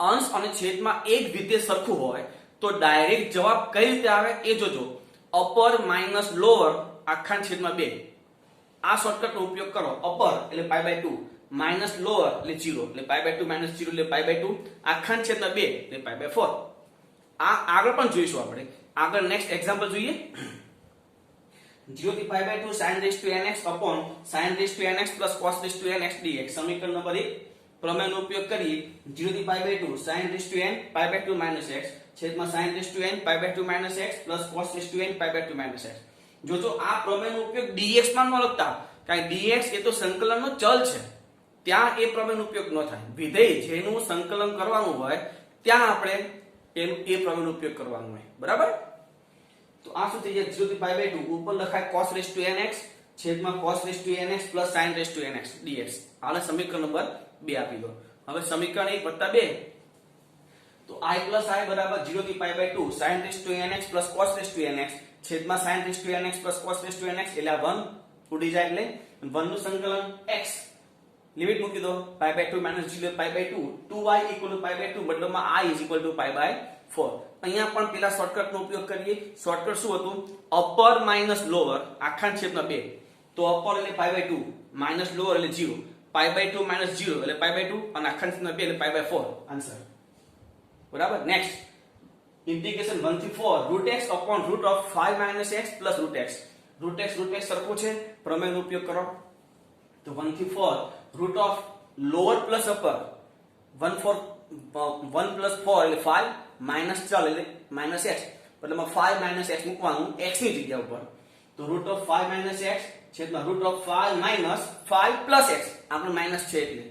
અંશ અને છેદમાં એક વિધેય સરખું હોય તો ડાયરેક્ટ જવાબ કઈ રીતે આવે એ જોજો. અપર માઈનસ લોઅર આખા છેદમાં 2 આ શોર્ટકટ નો ઉપયોગ કરો. અપર એટલે પાઈ બાય 2 માઈનસ લોઅર એટલે 0 એટલે પાઈ બાય 2 માઈનસ 0 એટલે પાઈ બાય 2 આખા છેદમાં 2 એટલે પાઈ બાય 4. આ આગળ પણ જોઈશું આપણે. આગળ નેક્સ્ટ એક્ઝામ્પલ જોઈએ. 0 થી pi by 2 sin nx upon sin nx plus cos nx dx. સમીકરણ નંબર 1 પ્રમેયનો ઉપયોગ કરી 0 થી pi by 2 sin n pi by 2 minus x છેદમાં sin n pi by 2 minus x plus cos n pi by 2 minus x. જોજો આ પ્રમેયનો ઉપયોગ dx માં ન લખતા, કારણ dx એ તો સંકલનનો ચલ છે, ત્યાં એ પ્રમેયનો ઉપયોગ ન થાય. વિધેય જેનું સંકલન કરવાનું હોય ત્યાં આપણે એ પ્રમેયનો ઉપયોગ કરવાનો હોય. બરાબર? તો આ શું થઈ જાય 0 થી પાઈ બાય 2 ઉપર લખાય cos nx છેદમાં cos nx plus sin nx dx. આને સમીકરણ નંબર 2 આપી દો. હવે સમીકરણ 1 + 2 તો i + i બરાબર 0 થી pi by 2 sin nx plus cos nx છેદમાં sin nx plus cos nx એટલે આ 1 ઉડી જાય એટલે 1 નું સંકલન x લિમિટ મૂકી દો pi by 2 minus 0 pi by 2 2y equal to pi by 2 મતલબમાં i equal to pi by 4. અહીંયા પણ પેલા શોર્ટકટ નો ઉપયોગ કરીએ. શોર્ટકટ શું હતું? અપર માઇનસ લોઅર આખા છેદમાં 2. તો અપર એટલે પાઈ બાય 2 માઇનસ લોઅર એટલે 0. પાઈ બાય 2 માઇનસ 0 એટલે પાઈ બાય 2 અને આખા છેદમાં 2 એટલે પાઈ બાય 4. આન્સર બરાબર. નેક્સ્ટ ઇન્ટિગ્રેશન 1 થી 4 root x upon root of 5 minus x plus root x. Root x સરખું છે, પ્રમેયનો ઉપયોગ કરો. તો 1 થી 4 root of lower plus upper 1 plus 4 એટલે 5 માઇનસ 4 એટલે માઇનસ x મતલબ 5 માઇનસ x મૂકવાનું x ની જગ્યા ઉપર. તો રૂટ ઓફ 5 માઇનસ x છેદમાં root of 5 minus 5 plus x આપણે માઇનસ છે એટલે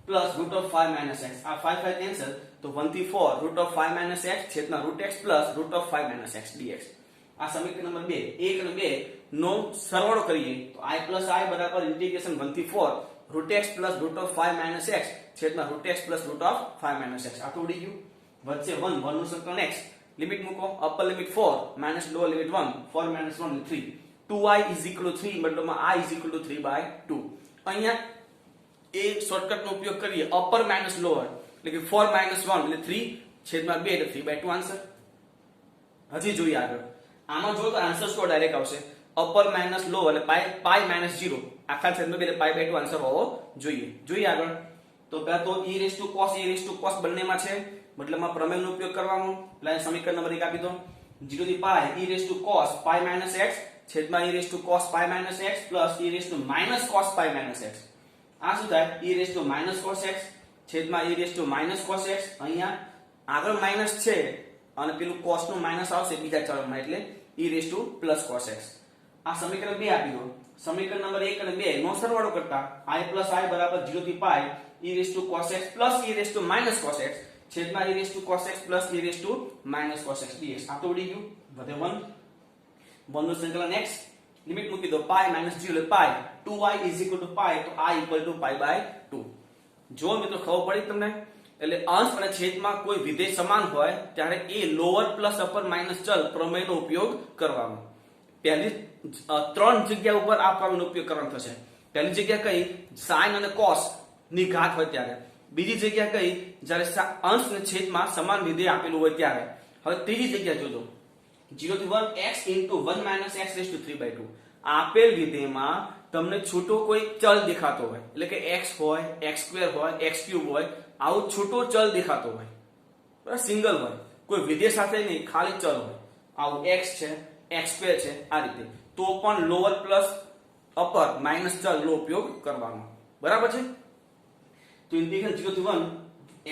plus root of 5 minus x. આ 5 કેન્સલ. તો 1 થી 4 રૂટ ઓફ 5 માઇનસ x છેદમાં root x plus root of 5 minus x dx. આ સમીકરણ નંબર 2. 1 અને 2 નો સરવાળો કરીએ તો i પ્લસ i બરાબર ઇન્ટિગ્રેશન 1 થી 4 root x plus root of 5 minus x છેદમાં root x plus root of 5 minus x. આ તો ઉડી ગયું. વચ્ચે 1 1 નું સંકલન x. લિમિટ મૂકો. Upper limit 4 minus lower limit 1 4 minus 1 એટલે 3. 2y ઇઝ ઇક્વલ ટુ 3 મતલબમાં i ઇઝ ઇક્વલ ટુ 3/2. અહીંયા એ શોર્ટકટ નો ઉપયોગ કરીએ. અપર માઇનસ લોઅર એટલે કે 4 માઇનસ 1 એટલે 3 છેદમાં 2 એટલે 3/2 આન્સર. હજી જોઈએ આગળ. આમાં જો તો આન્સર શું ડાયરેક્ટ આવશે? અપર માઇનસ લોઅર એટલે પાઈ માઇનસ 0 આખા છેદમાં 2 એટલે પાઈ/2 આન્સર હોવો જોઈએ. જોઈએ આગળ. તો પહેલા તો e cos બંનેમાં છે મતલબમાં પ્રમેયનો ઉપયોગ કરવાનો. એટલે સમીકરણ નંબર 1 આપી દો. 0 થી પાઈ e cos pi minus x છેદમાં e cos pi minus x plus e cos pi minus x. આ શું થાય? e cos x છેદમાં e cos x. અહીંયા આગળ માઇનસ છે અને પેલું cos નું માઇનસ આવશે બીજા ચલમાં એટલે e cos x. આ સમીકરણ 2 આપી દો. સમીકરણ નંબર 1 અને 2 નો સરવાળો કરતા i બરાબર 0 થી પાઈ e cos x plus e cos x છેદમાં e cos x plus e cos x dx. આ તો ઉડી ગયું. વધે 1 નું સંકલન x. લિમિટ મૂકી દો. પાઈ માઇનસ 0 એટલે pi 2y is equal to pi. તો i ઇક્વલ ટુ પાઈ/2. જો મિત્રો ખબર પડી તમને? એટલે અંશ અને છેદમાં કોઈ વિધેય સમાન હોય ત્યારે એ લોઅર પ્લસ અપર માઇનસ ચલ પ્રમેયનો ઉપયોગ કરવાનો. પહેલી 3 જગ્યા ઉપર આ પ્રમેયનો ઉપયોગ કરવાનો થશે. પહેલી જગ્યા કઈ? sin અને cos ની ઘાત હોય ત્યારે. બીજી જગ્યા કઈ? જ્યારે અંશ અને છેદમાં સમાન વિધેય આપેલું હોય ત્યારે. હવે ત્રીજી જગ્યા જોજો. 0 થી 1 x into 1 - x raised to 3/2. આપેલ વિધેયમાં તમને છૂટો કોઈ ચલ દેખાતો હોય એટલે કે x હોય, x² હોય, x³ હોય, આવું છૂટો ચલ દેખાતો હોય. બરાબર? સિંગલ હોય. કોઈ વિધેય સાથે નહીં, ખાલી ચલ હોય. આવું x છે, x² છે આ રીતે. તો પણ લોઅર પ્લસ અપર માઇનસ ચલ નો ઉપયોગ કરવાનો. બરાબર છે? તો ઇન્ટિગ્રેશન 0 થી 1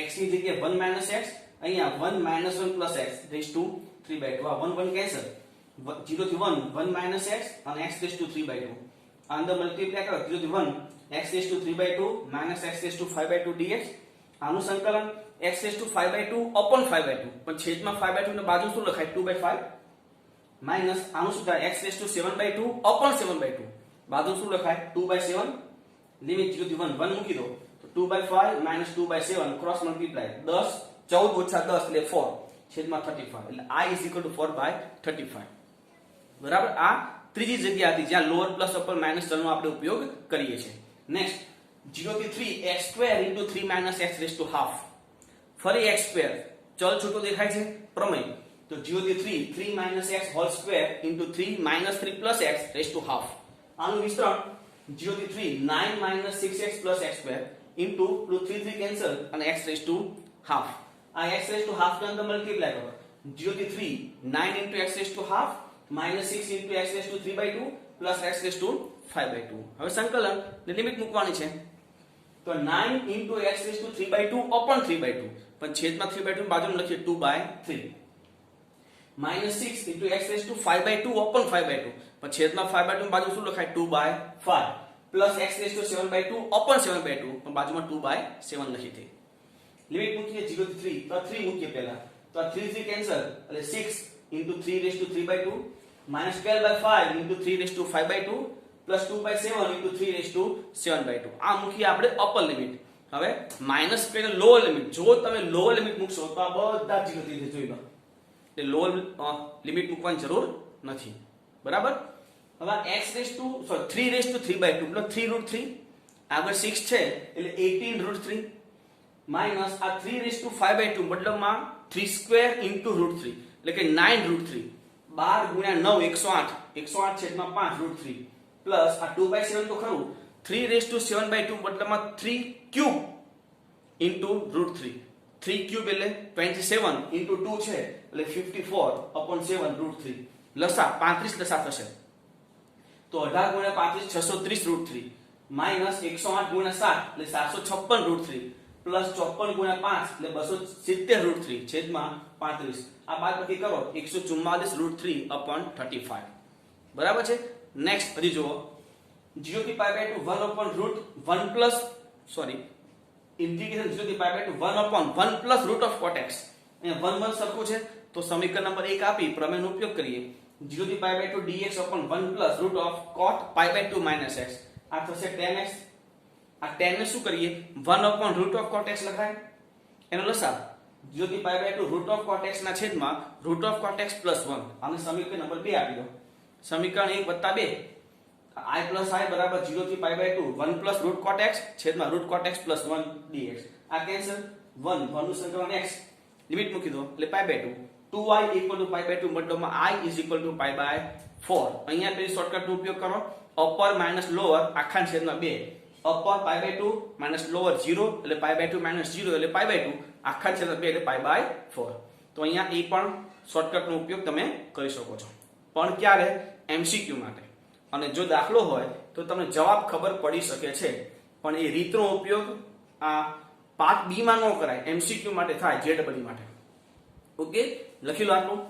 x ની જગ્યાએ 1 - x અહીંયા 1 - 1 + x raised to 3/2. આ 1 કેન્સલ. 0 થી 1 - x અને x raised to 3/2. અંદર મલ્ટીપ્લાય કરો. 0 થી 1 x raised to 3/2 - x raised to 5/2 dx. આનું સંકલન x raised to 5/2 upon 5/2 પણ છેદમાં 5/2 ને બાજુ શું લખાય? 2/5 માઈનસ આનું શું થાય? x raised to 7/2 upon 7/2 બાજુ શું લખાય? 2/7. લિમિટ 0 થી 1 મૂકી દો. તો 2/5 - 2/7 ક્રોસ મલ્ટીપ્લાય 10 14 - 10 એટલે 4 છેદમાં 35 એટલે i is equal to 4/35. બરાબર? આ ત્રીજી જગ્યા હતી જ્યાં લોઅર પ્લસ અપર માઇનસ ચલનો આપણે ઉપયોગ કરીએ છીએ. નેક્સ્ટ 0 થી 3 x² into 3 - x raised to half. ફરી x² ચલ છૂટો દેખાય છે પ્રમેય. તો 0 થી 3 - x whole square into 3 - 3 + x raised to half. આનું વિસ્તરણ 0 થી 3 9 - 6x + x² into 3 કેન્સલ અને x raised to half. આ x raised to half ને અંદર મલ્ટીપ્લાય કરો. 0 થી 3 9 into x raised to half minus 6 into x raised to 3/2 plus x raised to 5/2. હવે સંકલન ને લિમિટ મૂકવાની છે. તો 9 into x raised to 3/2 upon 3/2 પણ છેદમાં 3/2 બાજુમાં લખીએ 2/3 minus 6 into x raised to 5/2 upon 5/2 પણ છેદમાં 5/2 બાજુ શું લખાય? 2/5 plus x raised to 7/2 upon 7/2 પણ બાજુમાં 2/7 લખી દે. લિમિટ મૂકીએ 0 થી 3 તો 3 મૂકીએ પહેલા. તો આ 3 કેન્સલ એટલે 6 into 3 raised to 3/2 minus 12/5 into 3 raised to 5/2 plus 2/7 into 3 raised to 7/2. આ મૂકીએ આપણે અપર લિમિટ. હવે માઈનસ કરીને લોઅર લિમિટ. જો તમે લોઅર લિમિટ મૂકશો તો આ બધા 0 થઈ જશે. જોઈ લો. એટલે લોઅર લિમિટ મૂકવાની જરૂર નથી. બરાબર? હવે x raised to 3 raised to 3/2 એટલે 3√3 આગળ 6 છે એટલે 18√3 માઇનસ આ 3/5/2 મતલબમાં 3 સ્ક્વેર ઇન્ટુ √3 એટલે કે 9√3 12 ગુણ્યા 9 108 108 છેદમાં 5√3 પ્લસ આ 2/7 તો ખરું 3/7/2 મતલબમાં 3 ક્યુબ ઇન્ટુ √3 3 ક્યુબ એટલે 27 ઇન્ટુ 2 છે એટલે 54/7 √3 લસા 35 લસા થશે તો 18 ગુણ્યા 35 630 √3 માઇનસ 108 ગુણ્યા 7 એટલે 756 √3 પ્લસ 54 ગુણ્યા 5 એટલે 270 √3 છેદમાં 35 આ બાદબાકી કરો 144 √3/35 બરાબર છે. નેક્સ્ટ હજી જુઓ 0 થી π/2 1/1 પ્લસ સોરી ઇન્ટિગ્રેશન 0 થી π/2 1/1 પ્લસ √ cot x અહીંયા 1 1 સરખું છે તો સમીકરણ નંબર 1 આપી પ્રમેયનો ઉપયોગ કરીએ 0 થી π/2 dx/1 પ્લસ √ cot π/2 - x આ થશે 10x આ 10 ને શું કરીએ 1/√ cot x લખાય એનો લસાઅ 0 થી π/2 √ cot x ના છેદમાં √ cot x + 1 આને સમીકરણ નંબર 2 આપી દો સમીકરણ 1 + 2 I + I બરાબર 0 થી π/2 1 પ્લસ √ cot x છેદમાં √ cot x + 1 dx આ કેન્સલ 1 નું સંકલન x લિમિટ મૂકી દો એટલે π/2 2i = π/2 મતલબમાં I = π/4 અહીંયા પેલી શોર્ટકટ નો ઉપયોગ કરો અપર માઈનસ લોઅર આખા છેદમાં 2 અપર π/2 લોઅર 0 એટલે π/2 - 0 એટલે π/2 આખા છેદમાં 2 એટલે π/4 તો અહીંયા એ પણ શોર્ટકટ નો ઉપયોગ તમે કરી શકો છો પણ ક્યારે MCQ માટે અને જો દાખલો હોય તો તમને જવાબ ખબર પડી શકે છે પણ એ રીતનો ઉપયોગ આ પાર્ટ બી માં ન કરાય MCQ માટે થાય JEE માટે ઓકે લખી લો આટલું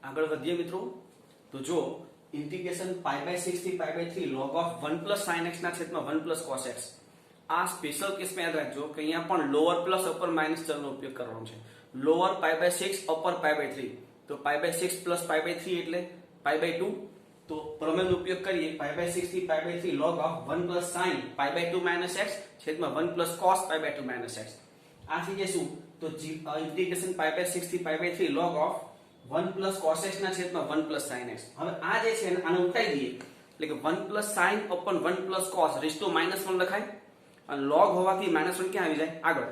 આગળ વધીએ મિત્રો તો જો ઇન્ટિગ્રેશન π/6 થી π/3 log of 1 + sin x ના છેદમાં 1 + cos x આ સ્પેશિયલ કેસમાં યાદ રાખજો કે અહીંયા પણ લોઅર પ્લસ અપર માઈનસ ચલનો ઉપયોગ કરવાનો છે લોઅર π/6 અપર π/3 તો π/6 + π/3 એટલે π/2 તો પ્રમેયનો ઉપયોગ કરીએ π/6 થી π/3 log of 1 + sin π/2 - x છેદમાં 1 + cos π/2 - x આ થઈ જશે તો ઇન્ટિગ્રેશન π/6 થી π/3 log of 1 + cos x ના છેદમાં 1 + sin x હવે આ જે છે આને ઉલટાઈ દઈએ એટલે કે 1 + sin upon 1 + cos ⁻1 લખાય અને log હોવાથી -1 ક્યાં આવી જાય આગળ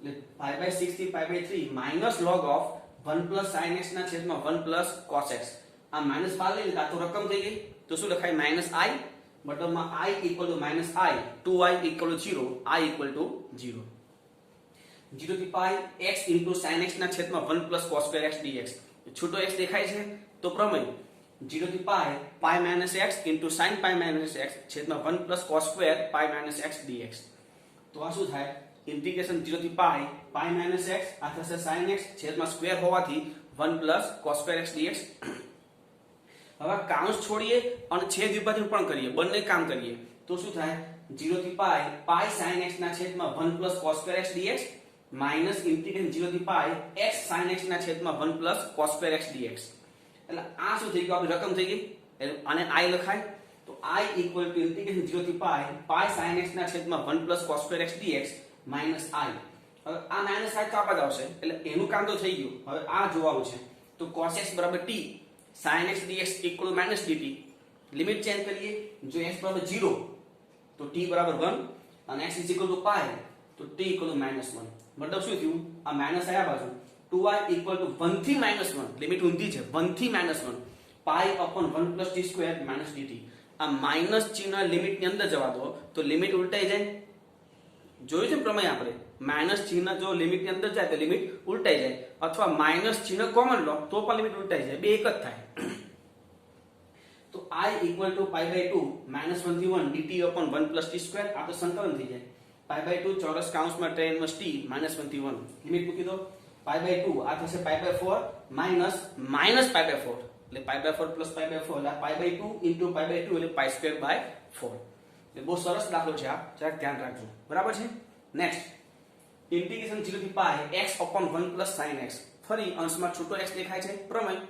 એટલે π/6 થી π/3 log of 1 + sin x ના છેદમાં 1 + cos x આ માઈનસ પાર લઈ લીધા તો રકમ થઈ ગઈ તો શું લખાય -i મતલબમાં I = -i 2i = 0 I = 0 0 થી π x * sin x ના છેદમાં 1 + cos x dx છૂટો x દેખાય છે તો પ્રમેય 0 થી π - x * sin π - x છેદમાં 1 + cos π - x dx તો આ શું થાય ઇન્ટિગ્રેશન 0 થી π - x આ થશે sin x છેદમાં સ્ક્વેર હોવાથી 1 + cos x dx હવે કાઉન્સ છોડીએ અને છેદ વિભાજન પણ કરીએ બંને કામ કરીએ તો શું થાય 0 થી π sin x ના છેદમાં 1 + cos x dx minus integration 0 થી π x sin x ના છેદમાં 1 + cos x dx એટલે આ શું થઈ ગયું આપણી રકમ થઈ ગઈ આને I લખાય તો I = ઇન્ટિગ્રેશન 0 થી π sin x ના છેદમાં 1 + cos x dx minus I હવે આ માઈનસ I તો આપા જ આવશે એટલે એનું કામ તો થઈ ગયું હવે આ જોવાનું છે તો cos x = t sin x dx = -dt limit change કરીએ જો x = 0 તો t = 1 અને x = π તો t = -1 મતલબ શું થયું આ માઈનસ આયા બાજુ 2i = 1 થી -1 લિમિટ ઊંધી છે 1 થી -1 π/1 + t² - dt આ માઈનસ ચિહ્ન લિમિટ ની અંદર જવા દો તો લિમિટ ઉલટાઈ જાય જોયું છે પ્રમેય આપણે માઈનસ ચિહ્ન જો લિમિટ ની અંદર જાય તો લિમિટ ઉલટાઈ જાય અથવા માઈનસ ચિહ્ન કોમન લો તો પણ લિમિટ ઉલટાઈ જાય બે એક જ થાય તો I = π/2 -1 થી 1 dt/1 + t² આ તો સંકલન થઈ જાય π/2 ચોરસ કૌંસમાં tan - t -1 થી 1 લિમિટ મૂકી દો π/2 આ થશે π/4 માઈનસ π/4 એટલે π/4 + π/4 એટલે π/2 * π/2 એટલે π²/4 એ બહુ સરસ દાખલો છે આ જરાક ધ્યાન રાખજો બરાબર છે નેક્સ્ટ ઇન્ટિગ્રેશન 0 થી π x/1 + sin x ફરી અંશમાં છૂટો x દેખાય છે પ્રમેય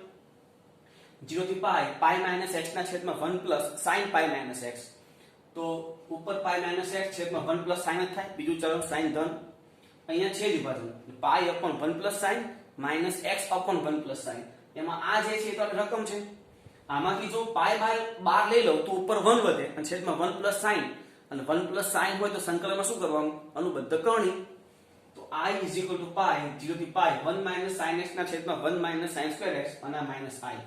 0 થી π - x ના છેદમાં 1 + sin π - x તો ઉપર π - x છેદમાં 1 + sin જ થાય બીજું ચલો sin ધન અહીંયા છેદ વિભાજન π/1 + sin - x/1 + sin એમાં આ જે છે તો રકમ છે આમાંથી જો પાઈ બાર લઈ લો તો ઉપર 1 વધે અને છેદમાં 1 પ્લસ સાઇન, અને 1 પ્લસ સાઇન હોય તો સંકલનમાં શું કરવાનું? અનુબદ્ધ કરણી. તો I is equal to pi 0 થી pi 1 minus sin x ના છેદમાં 1 minus sin square x અને આ minus I.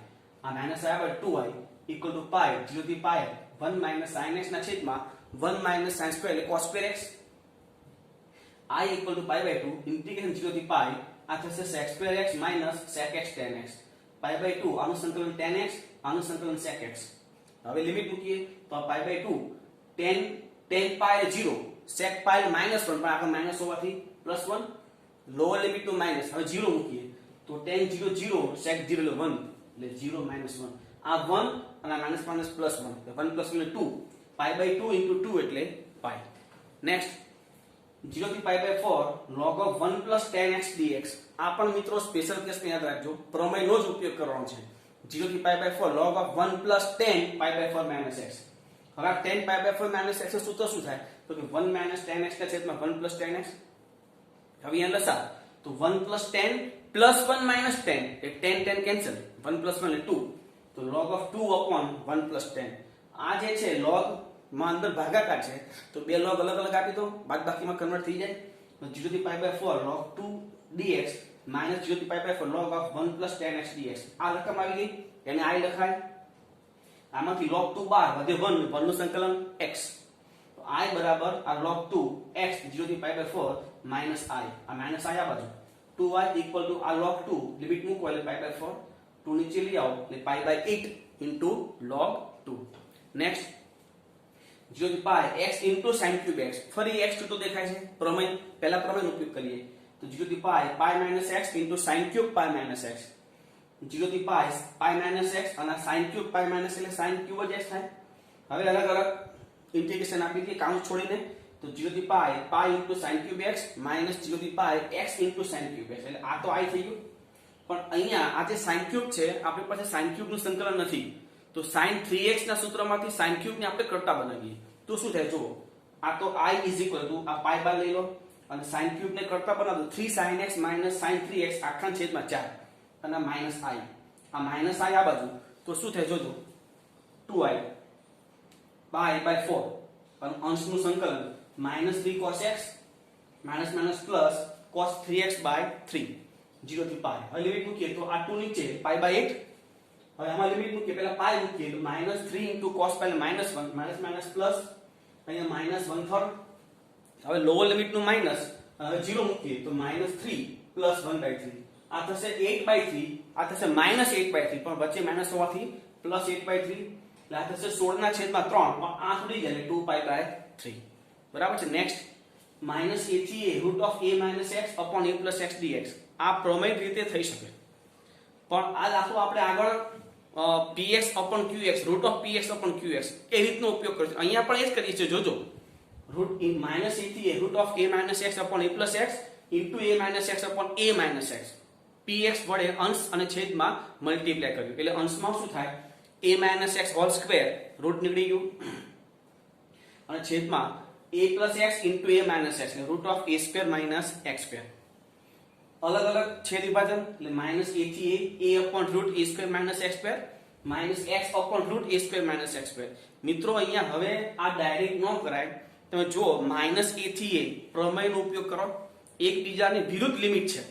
આ minus I by 2i equal to pi 0 થી pi 1 minus sin x ના છેદમાં 1 minus sin square એટલે cos square x. I equal to pi by 2 integration 0 થી pi આ થશે sec square x minus sec x tan x. pi by 2 આનું સંકલન tan x, આનું સંકલન sec x. હવે લિમિટ મૂકીએ તો આ pi by 2 tan pi 0 sec pi minus 1 પણ આગળ માઈનસ હોવાથી પ્લસ 1, લોઅર લિમિટ નું માઈનસ. હવે 0 મૂકીએ તો tan 0 0 sec 0 એટલે 1 એટલે 0 minus 1. આ 1 અને આ માઈનસ માઈનસ પ્લસ 1 એટલે 1 plus 1 એટલે 2. pi by 2 into 2 એટલે pi. નેક્સ્ટ 0 થી pi by 4 log of 1 plus tan x dx. આ પણ મિત્રો સ્પેશિયલ કેસ ને યાદ રાખજો, પ્રમેયનો જ ઉપયોગ કરવાનો છે. 0 થી pi by 4 log of 1 plus tan pi by 4 minus x. હવે આ tan pi by 4 minus x નું સૂત્ર શું થાય? તો કે 1 minus tan x ના છેદમાં 1 plus tan x. હવે અહીંયા લસા તો 1 plus tan plus 1 minus tan એ tan કેન્સલ, 1 plus 1 એટલે 2. તો log of 2 upon 1 plus tan. આ જે છે log માં અંદર ભાગાકાર છે તો બે log અલગ અલગ આપી દો, બાદબાકીમાં કન્વર્ટ થઈ જાય. તો 0 થી pi by 4 log 2 dx minus 0 થી pi by 4 log of 1 plus tan x dx. આ રકમ આવી ગઈ, એને I લખાય. આમાંથી log 2 બાર વધે 1, 1 નું સંકલન x. તો I બરાબર આ log 2 x 0 થી pi by 4 minus I. આ minus I આ બાજુ 2y equal to આ log 2 લિમિટ મૂકો એટલે pi by 4, 2 નીચે લઈ આવો એટલે pi by 8 into log 2. Next 0 થી pi x into sin cube x. ફરી x છૂટો દેખાય છે, પ્રમેય પહેલા પ્રમેયનો ઉપયોગ કરીએ તો 0 થી pi minus x into sin cube pi minus x. 0 થી pi minus x અને sin cube pi minus એટલે sin cube જ x થાય. હવે અલગ અલગ ઇન્ટિગ્રેશન આપી દઈએ કાઉન્ટ છોડીને તો 0 થી pi into sin cube x minus 0 થી pi x into sin cube x. એટલે આ તો I થઈ ગયું, પણ અહીંયા આ જે sin cube છે આપણી પાસે sin cube નું સંકલન નથી. તો sin 3x ના સૂત્રમાંથી sin cube ને આપણે કરતા બનાવીએ તો શું થાય જુઓ. આ તો I is equal to આ pi બાર લઈ લો અને sin cube ને કરતા બનાવો 3 sin x minus sin 3x આખા છેદમાં 4 અને minus I. આ minus I આ બાજુ તો શું થાય જોજો 2i pi by 4 અને અંશનું સંકલન -3 cos x minus minus plus cos 3x by 3 0 થી pi. હવે લિમિટ મૂકીએ તો આ 2 નીચે pi by 8. હવે આમાં લિમિટ મૂકીએ પહેલા pi મૂકીએ તો -3 into cos pi minus 1 minus minus plus અહીંયા minus 1/3. હવે લોઅર લિમિટ નું માઈનસ, હવે 0 મૂકીએ તો -3 plus 1/3 આ થશે 8/3, આ થશે -8/3 પણ વચ્ચે માઈનસ હોવાથી +8/3 એટલે આ થશે 16 ના છેદમાં 3 પણ આ થોડી જાય 2pi/3. બરાબર છે. નેક્સ્ટ -a થી a root of a minus x upon a plus x dx. આ પ્રમેય રીતે થઈ શકે, પણ આ દાખલો આપણે આગળ px upon qx root of px upon qx એ રીતનો ઉપયોગ કરીશું. અહીંયા પણ એ જ કરીએ છીએ જોજો. root in -a થી a root of a minus x upon a plus x into a minus x upon a minus x. px વડે અંશ અને છેદમાં મલ્ટીપ્લાય કર્યું એટલે અંશમાં શું થાય a minus x whole square root નીકળી ગયું અને છેદમાં a plus x into a minus x એટલે root of a square minus x square. અલગ અલગ છેદ વિભાજન એટલે -a થી a upon root a square minus x square minus x upon root a square minus x square. મિત્રો અહીંયા હવે આ ડાયરેક્ટ ન કરાય, તમે જુઓ -a થી a પ્રમેયનો ઉપયોગ કરો, એકબીજાની વિરુદ્ધ લિમિટ છે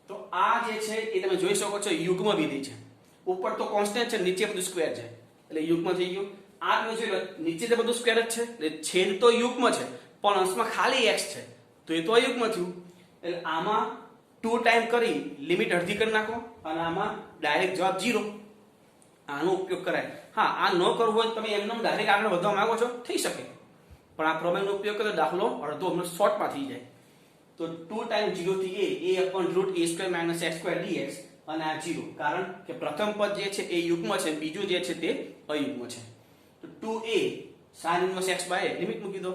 તો આ જે છે એ તમે જોઈ શકો છો યુગ્મ વિધિ છે. ઉપર તો કોન્સ્ટન્ટ છે, નીચે બધું સ્ક્વેર છે એટલે યુગ્મ થઈ ગયું. આ તમે જોઈ નીચે તો બધું સ્ક્વેર જ છે એટલે છેદ તો યુગ્મ છે પણ અંશમાં ખાલી x છે તો એ તો અયુગ્મ થયું. એટલે આમાં 2 ટાઈમ કરી લિમિટ અડધી કરી નાખો અને આમાં ડાયરેક્ટ જવાબ 0. આનો ઉપયોગ કરાય. હા, આ ન કરવું હોય તમે એમને ડાયરેક્ટ આગળ વધવા માંગો છો થઈ શકે, પણ આ પ્રમેયનો ઉપયોગ કરો દાખલો અડધો હમણાં શોર્ટમાં થઈ જાય. તો 2 ટાઈમ 0 થી a upon root a square minus x square dx અને આ 0 કારણ કે પ્રથમ પદ જે છે એ યુગ્મ છે, બીજું જે છે તે અયુગ્મ છે. તો 2a sin inverse x by a limit મૂકી દો.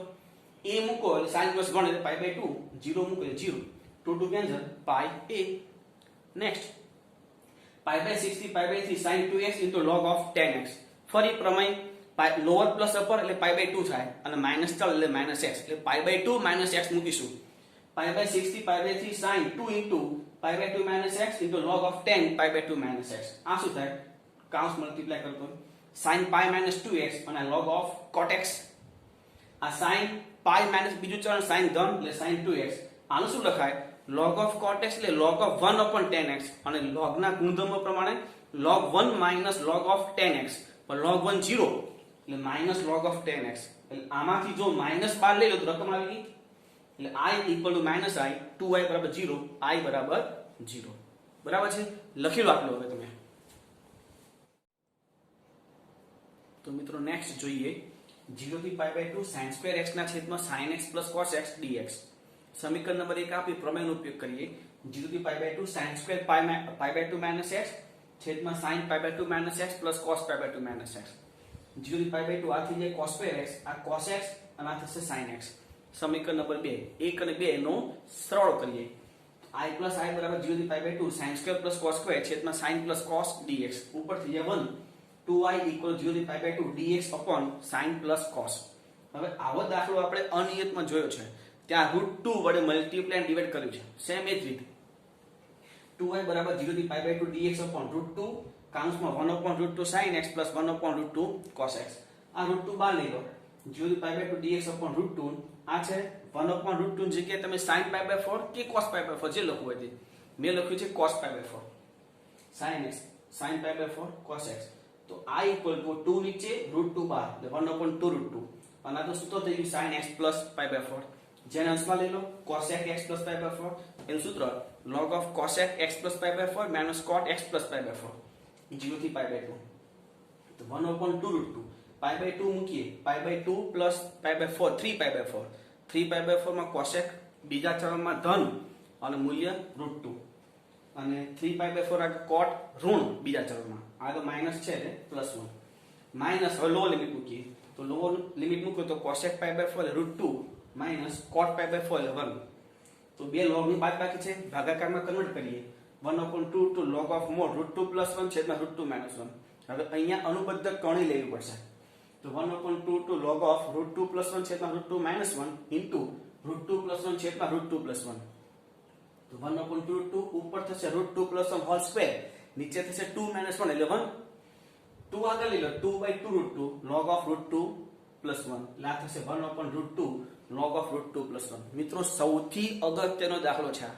a મૂકો એટલે sin inverse 1 એટલે pi by 2, 0 મૂકો એટલે 0, 2 cancel pi a. Next pi by 6 થી pi by 3 sin 2x into log of 10x. ફરી પ્રમેય લોઅર પ્લસ અપર એટલે pi by 2 થાય અને માઈનસ 4 એટલે માઈનસ x એટલે pi by 2 minus x મૂકીશું. pi by 6 થી pi by 3 sin 2 into pi by 2 minus x into log of 10 pi by 2 minus x. આ શું થાય કાઉન્સ મલ્ટીપ્લાય કરતો હોય sin pi minus 2x અને log of cot x આ sin pi minus બીજું ચરણ sin ધન એટલે sin 2x આનું શું લખાય log of cot x એટલે log of 1 upon tan x અને log ના ગુણધર્મ પ્રમાણે log 1 minus log of tan x પર log 1 0 એટલે minus log of tan x એટલે આમાંથી જો માઈનસ 12 લઈ લો તો રકમ આવી ગઈ એટલે I equal to minus I 2i બરાબર 0 I બરાબર 0 બરાબર છે લખી લો આટલું હવે તમે તો મિત્રો નેક્સ્ટ જોઈએ 0 થી pi by 2 sin square x ના છેદમાં sin x plus cos x dx સમીકરણ નંબર 1 આપી પ્રમેયનો ઉપયોગ કરીએ 0 થી pi by 2 sin square pi by 2 minus x છેદમાં sin pi by 2 minus x plus cos pi by 2 minus x 0 થી pi by 2 આ થઈ જાય cos square x આ cos x અને આ થશે sin x સમીકરણ નંબર 2 1 અને 2 નો સરળ કરીએ I plus I બરાબર 0 થી pi by 2 sin square plus cos square છેદમાં sin plus cos dx ઉપર થઈ જાય 1 2i equal 0 થી pi by 2 dx upon sin plus cos હવે આવો દાખલો આપણે અનિયતમાં જોયો છે ત્યાં √2 વડે મલ્ટીપ્લાય એન્ડ ડિવાઇડ કર્યું છે સેમ એ જ રીતે 2i બરાબર 0 થી pi by 2 dx upon √2 કાઉન્સમાં 1 upon √2 sin x plus 1 upon √2 cos x આ √2 બહાર લઈ લો 0 થી pi by 2 dx upon √2 આ છે 1 upon √2 ની જગ્યાએ તમે sin pi by 4 કે cos pi by 4 જે લખવું હોય તે મેં લખ્યું છે cos pi by 4 sin x sin pi by 4 cos x તો I equal to 2 નીચે √2 બહાર એટલે 1 upon 2 √2 અને આ તો સૂત્ર થઈ ગયું sin x plus pi by 4 જેને અંશમાં લઈ લો cosec x plus pi by 4 એનું સૂત્ર log of cosec x plus pi by 4 minus cot x plus pi by 4 0 થી pi by 2 તો 1 upon 2 √2 pi by 2 મૂકીએ pi by 2 plus pi by 4 3 pi by 4 3 pi by 4 માં cosec બીજા ચરણમાં ધન અને મૂલ્ય √2 અને 3 pi by 4 આ cot ઋણ બીજા ચરણમાં આ તો માઈનસ છે એટલે +1 માઈનસ હવે લોઅર લિમિટ મૂકીએ તો લોઅર લિમિટ મૂકો તો cosec pi by 4 √2 minus cot pi by 4 એટલે 1 તો બે log ની બાદ બાકી છે ભાગાકારમાં કન્વર્ટ કરીએ 1 upon 2 to log of mod √2 + 1 છેદમાં √2 - 1 હવે અહીંયા અનુબદ્ધ કોણી લેવી પડશે તો 1 upon 2 to log of √2 + 1 છેદમાં √2 - 1 into √2 + 1 છેદમાં √2 + 1 તો 1 upon 2 ઉપર થશે √2 + 1 હોલ સ્ક્વેર નીચે થશે 2 - 1 એટલે 1 2 આગળ લઈ લો 2/2 √2 log of √2 + 1 લા થશે 1 upon √2 log of √2 + 1 મિત્રો સૌથી અગત્યનો દાખલો છે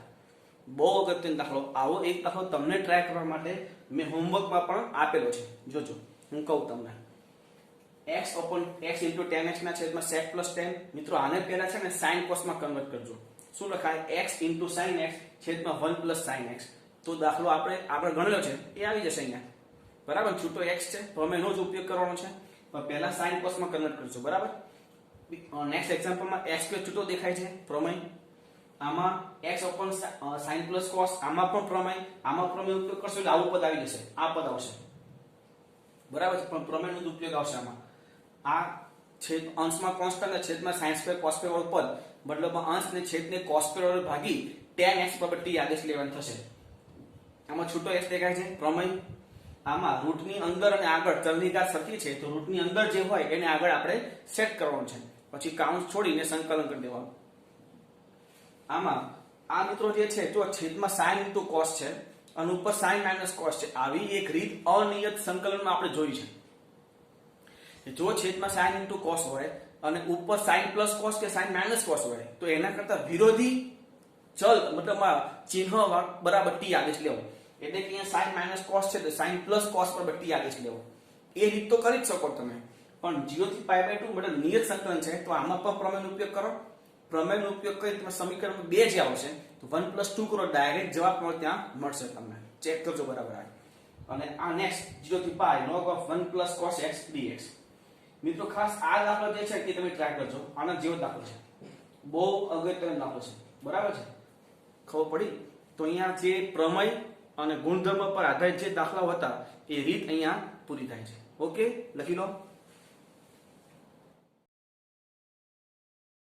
બહુ અગત્યનો દાખલો આવો એક દાખલો તમને ટ્રાય કરવા માટે મેં હોમવર્કમાં પણ આપેલો છે જોજો હું કહું તમને x upon x into tan x ના છેદમાં sec plus tan મિત્રો આને પહેલા છે ને sin cos માં કન્વર્ટ કરજો શું લખાય x into sin x છેદમાં 1 plus sin x તો દાખલો આપણે ગણેલો છે એ આવી જશે અહીંયા બરાબર છૂટો x છે પ્રમેયનો જ ઉપયોગ કરવાનો છે પણ પહેલા sin cos માં કન્વર્ટ કરજો બરાબર નેક્સ્ટ એક્ઝામ્પલમાં x સ્ક્વેર છૂટો દેખાય છે પ્રમેય આમાં x upon sin plus cos આમાં પણ પ્રમેય ઉપયોગ કરશો એટલે આવું પદ આવી જશે આ પદ આવશે બરાબર છે પણ પ્રમેયનો જ ઉપયોગ આવશે આમાં આ છેદ અંશમાં કોન્સ્ટન્ટ અને છેદમાં sin સ્ક્વેર cos સ્ક્વેર વાળું પદ મતલબમાં અંશ ને છેદને cos સ્ક્વેર વડે ભાગી tan x બરાબર t આદેશ લેવાનું થશે આમાં છૂટો x દેખાય છે પ્રમેય આમાં રૂટની અંદર અને આગળ ચલની ઘાત સરખી છે તો રૂટની અંદર જે હોય એને આગળ આપણે સેટ કરવાનું છે પછી કાઉન્સ છોડીને સંકલન કરી દેવાનું આમાં આ મિત્રો જે છે જો છેદમાં sin into cos છે અને ઉપર sin minus cos છે આવી એક રીત અનિયત સંકલનમાં આપણે જોઈ છે જો છેદમાં sin into cos હોય અને ઉપર sin plus cos કે sin minus cos હોય તો એના કરતા વિરોધી ચલ મતલબમાં ચિહ્ન બરાબર t આદેશ લેવો એટલે કે અહીંયા sin minus cos છે તો sin plus cos બરાબર t આદેશ લેવો એ રીત તો કરી જ શકો તમે પણ 0 થી pi by 2 મતલબ નિયત સંકલન છે તો આમાં પણ પ્રમેયનો ઉપયોગ કરો પ્રમેયનો ઉપયોગ કરી તમે સમીકરણ 2 જે આવશે તો 1 + 2 કરો ડાયરેક્ટ જવાબ પણ ત્યાં મળશે તમને ચેક કરજો બરાબર આ અને આ નેક્સ્ટ 0 થી pi log of 1 + cos x dx મિત્રો ખાસ આ દાખલો જે છે કે તમે ટ્રાય કરજો આના જેવો દાખલો છે બહુ અગત્યનો દાખલો છે બરાબર છે ખબર પડી તો અહીંયા જે પ્રમેય અને ગુણધર્મ પર આધારિત જે દાખલાઓ હતા એ રીત અહીંયા પૂરી થાય છે ઓકે લખી લો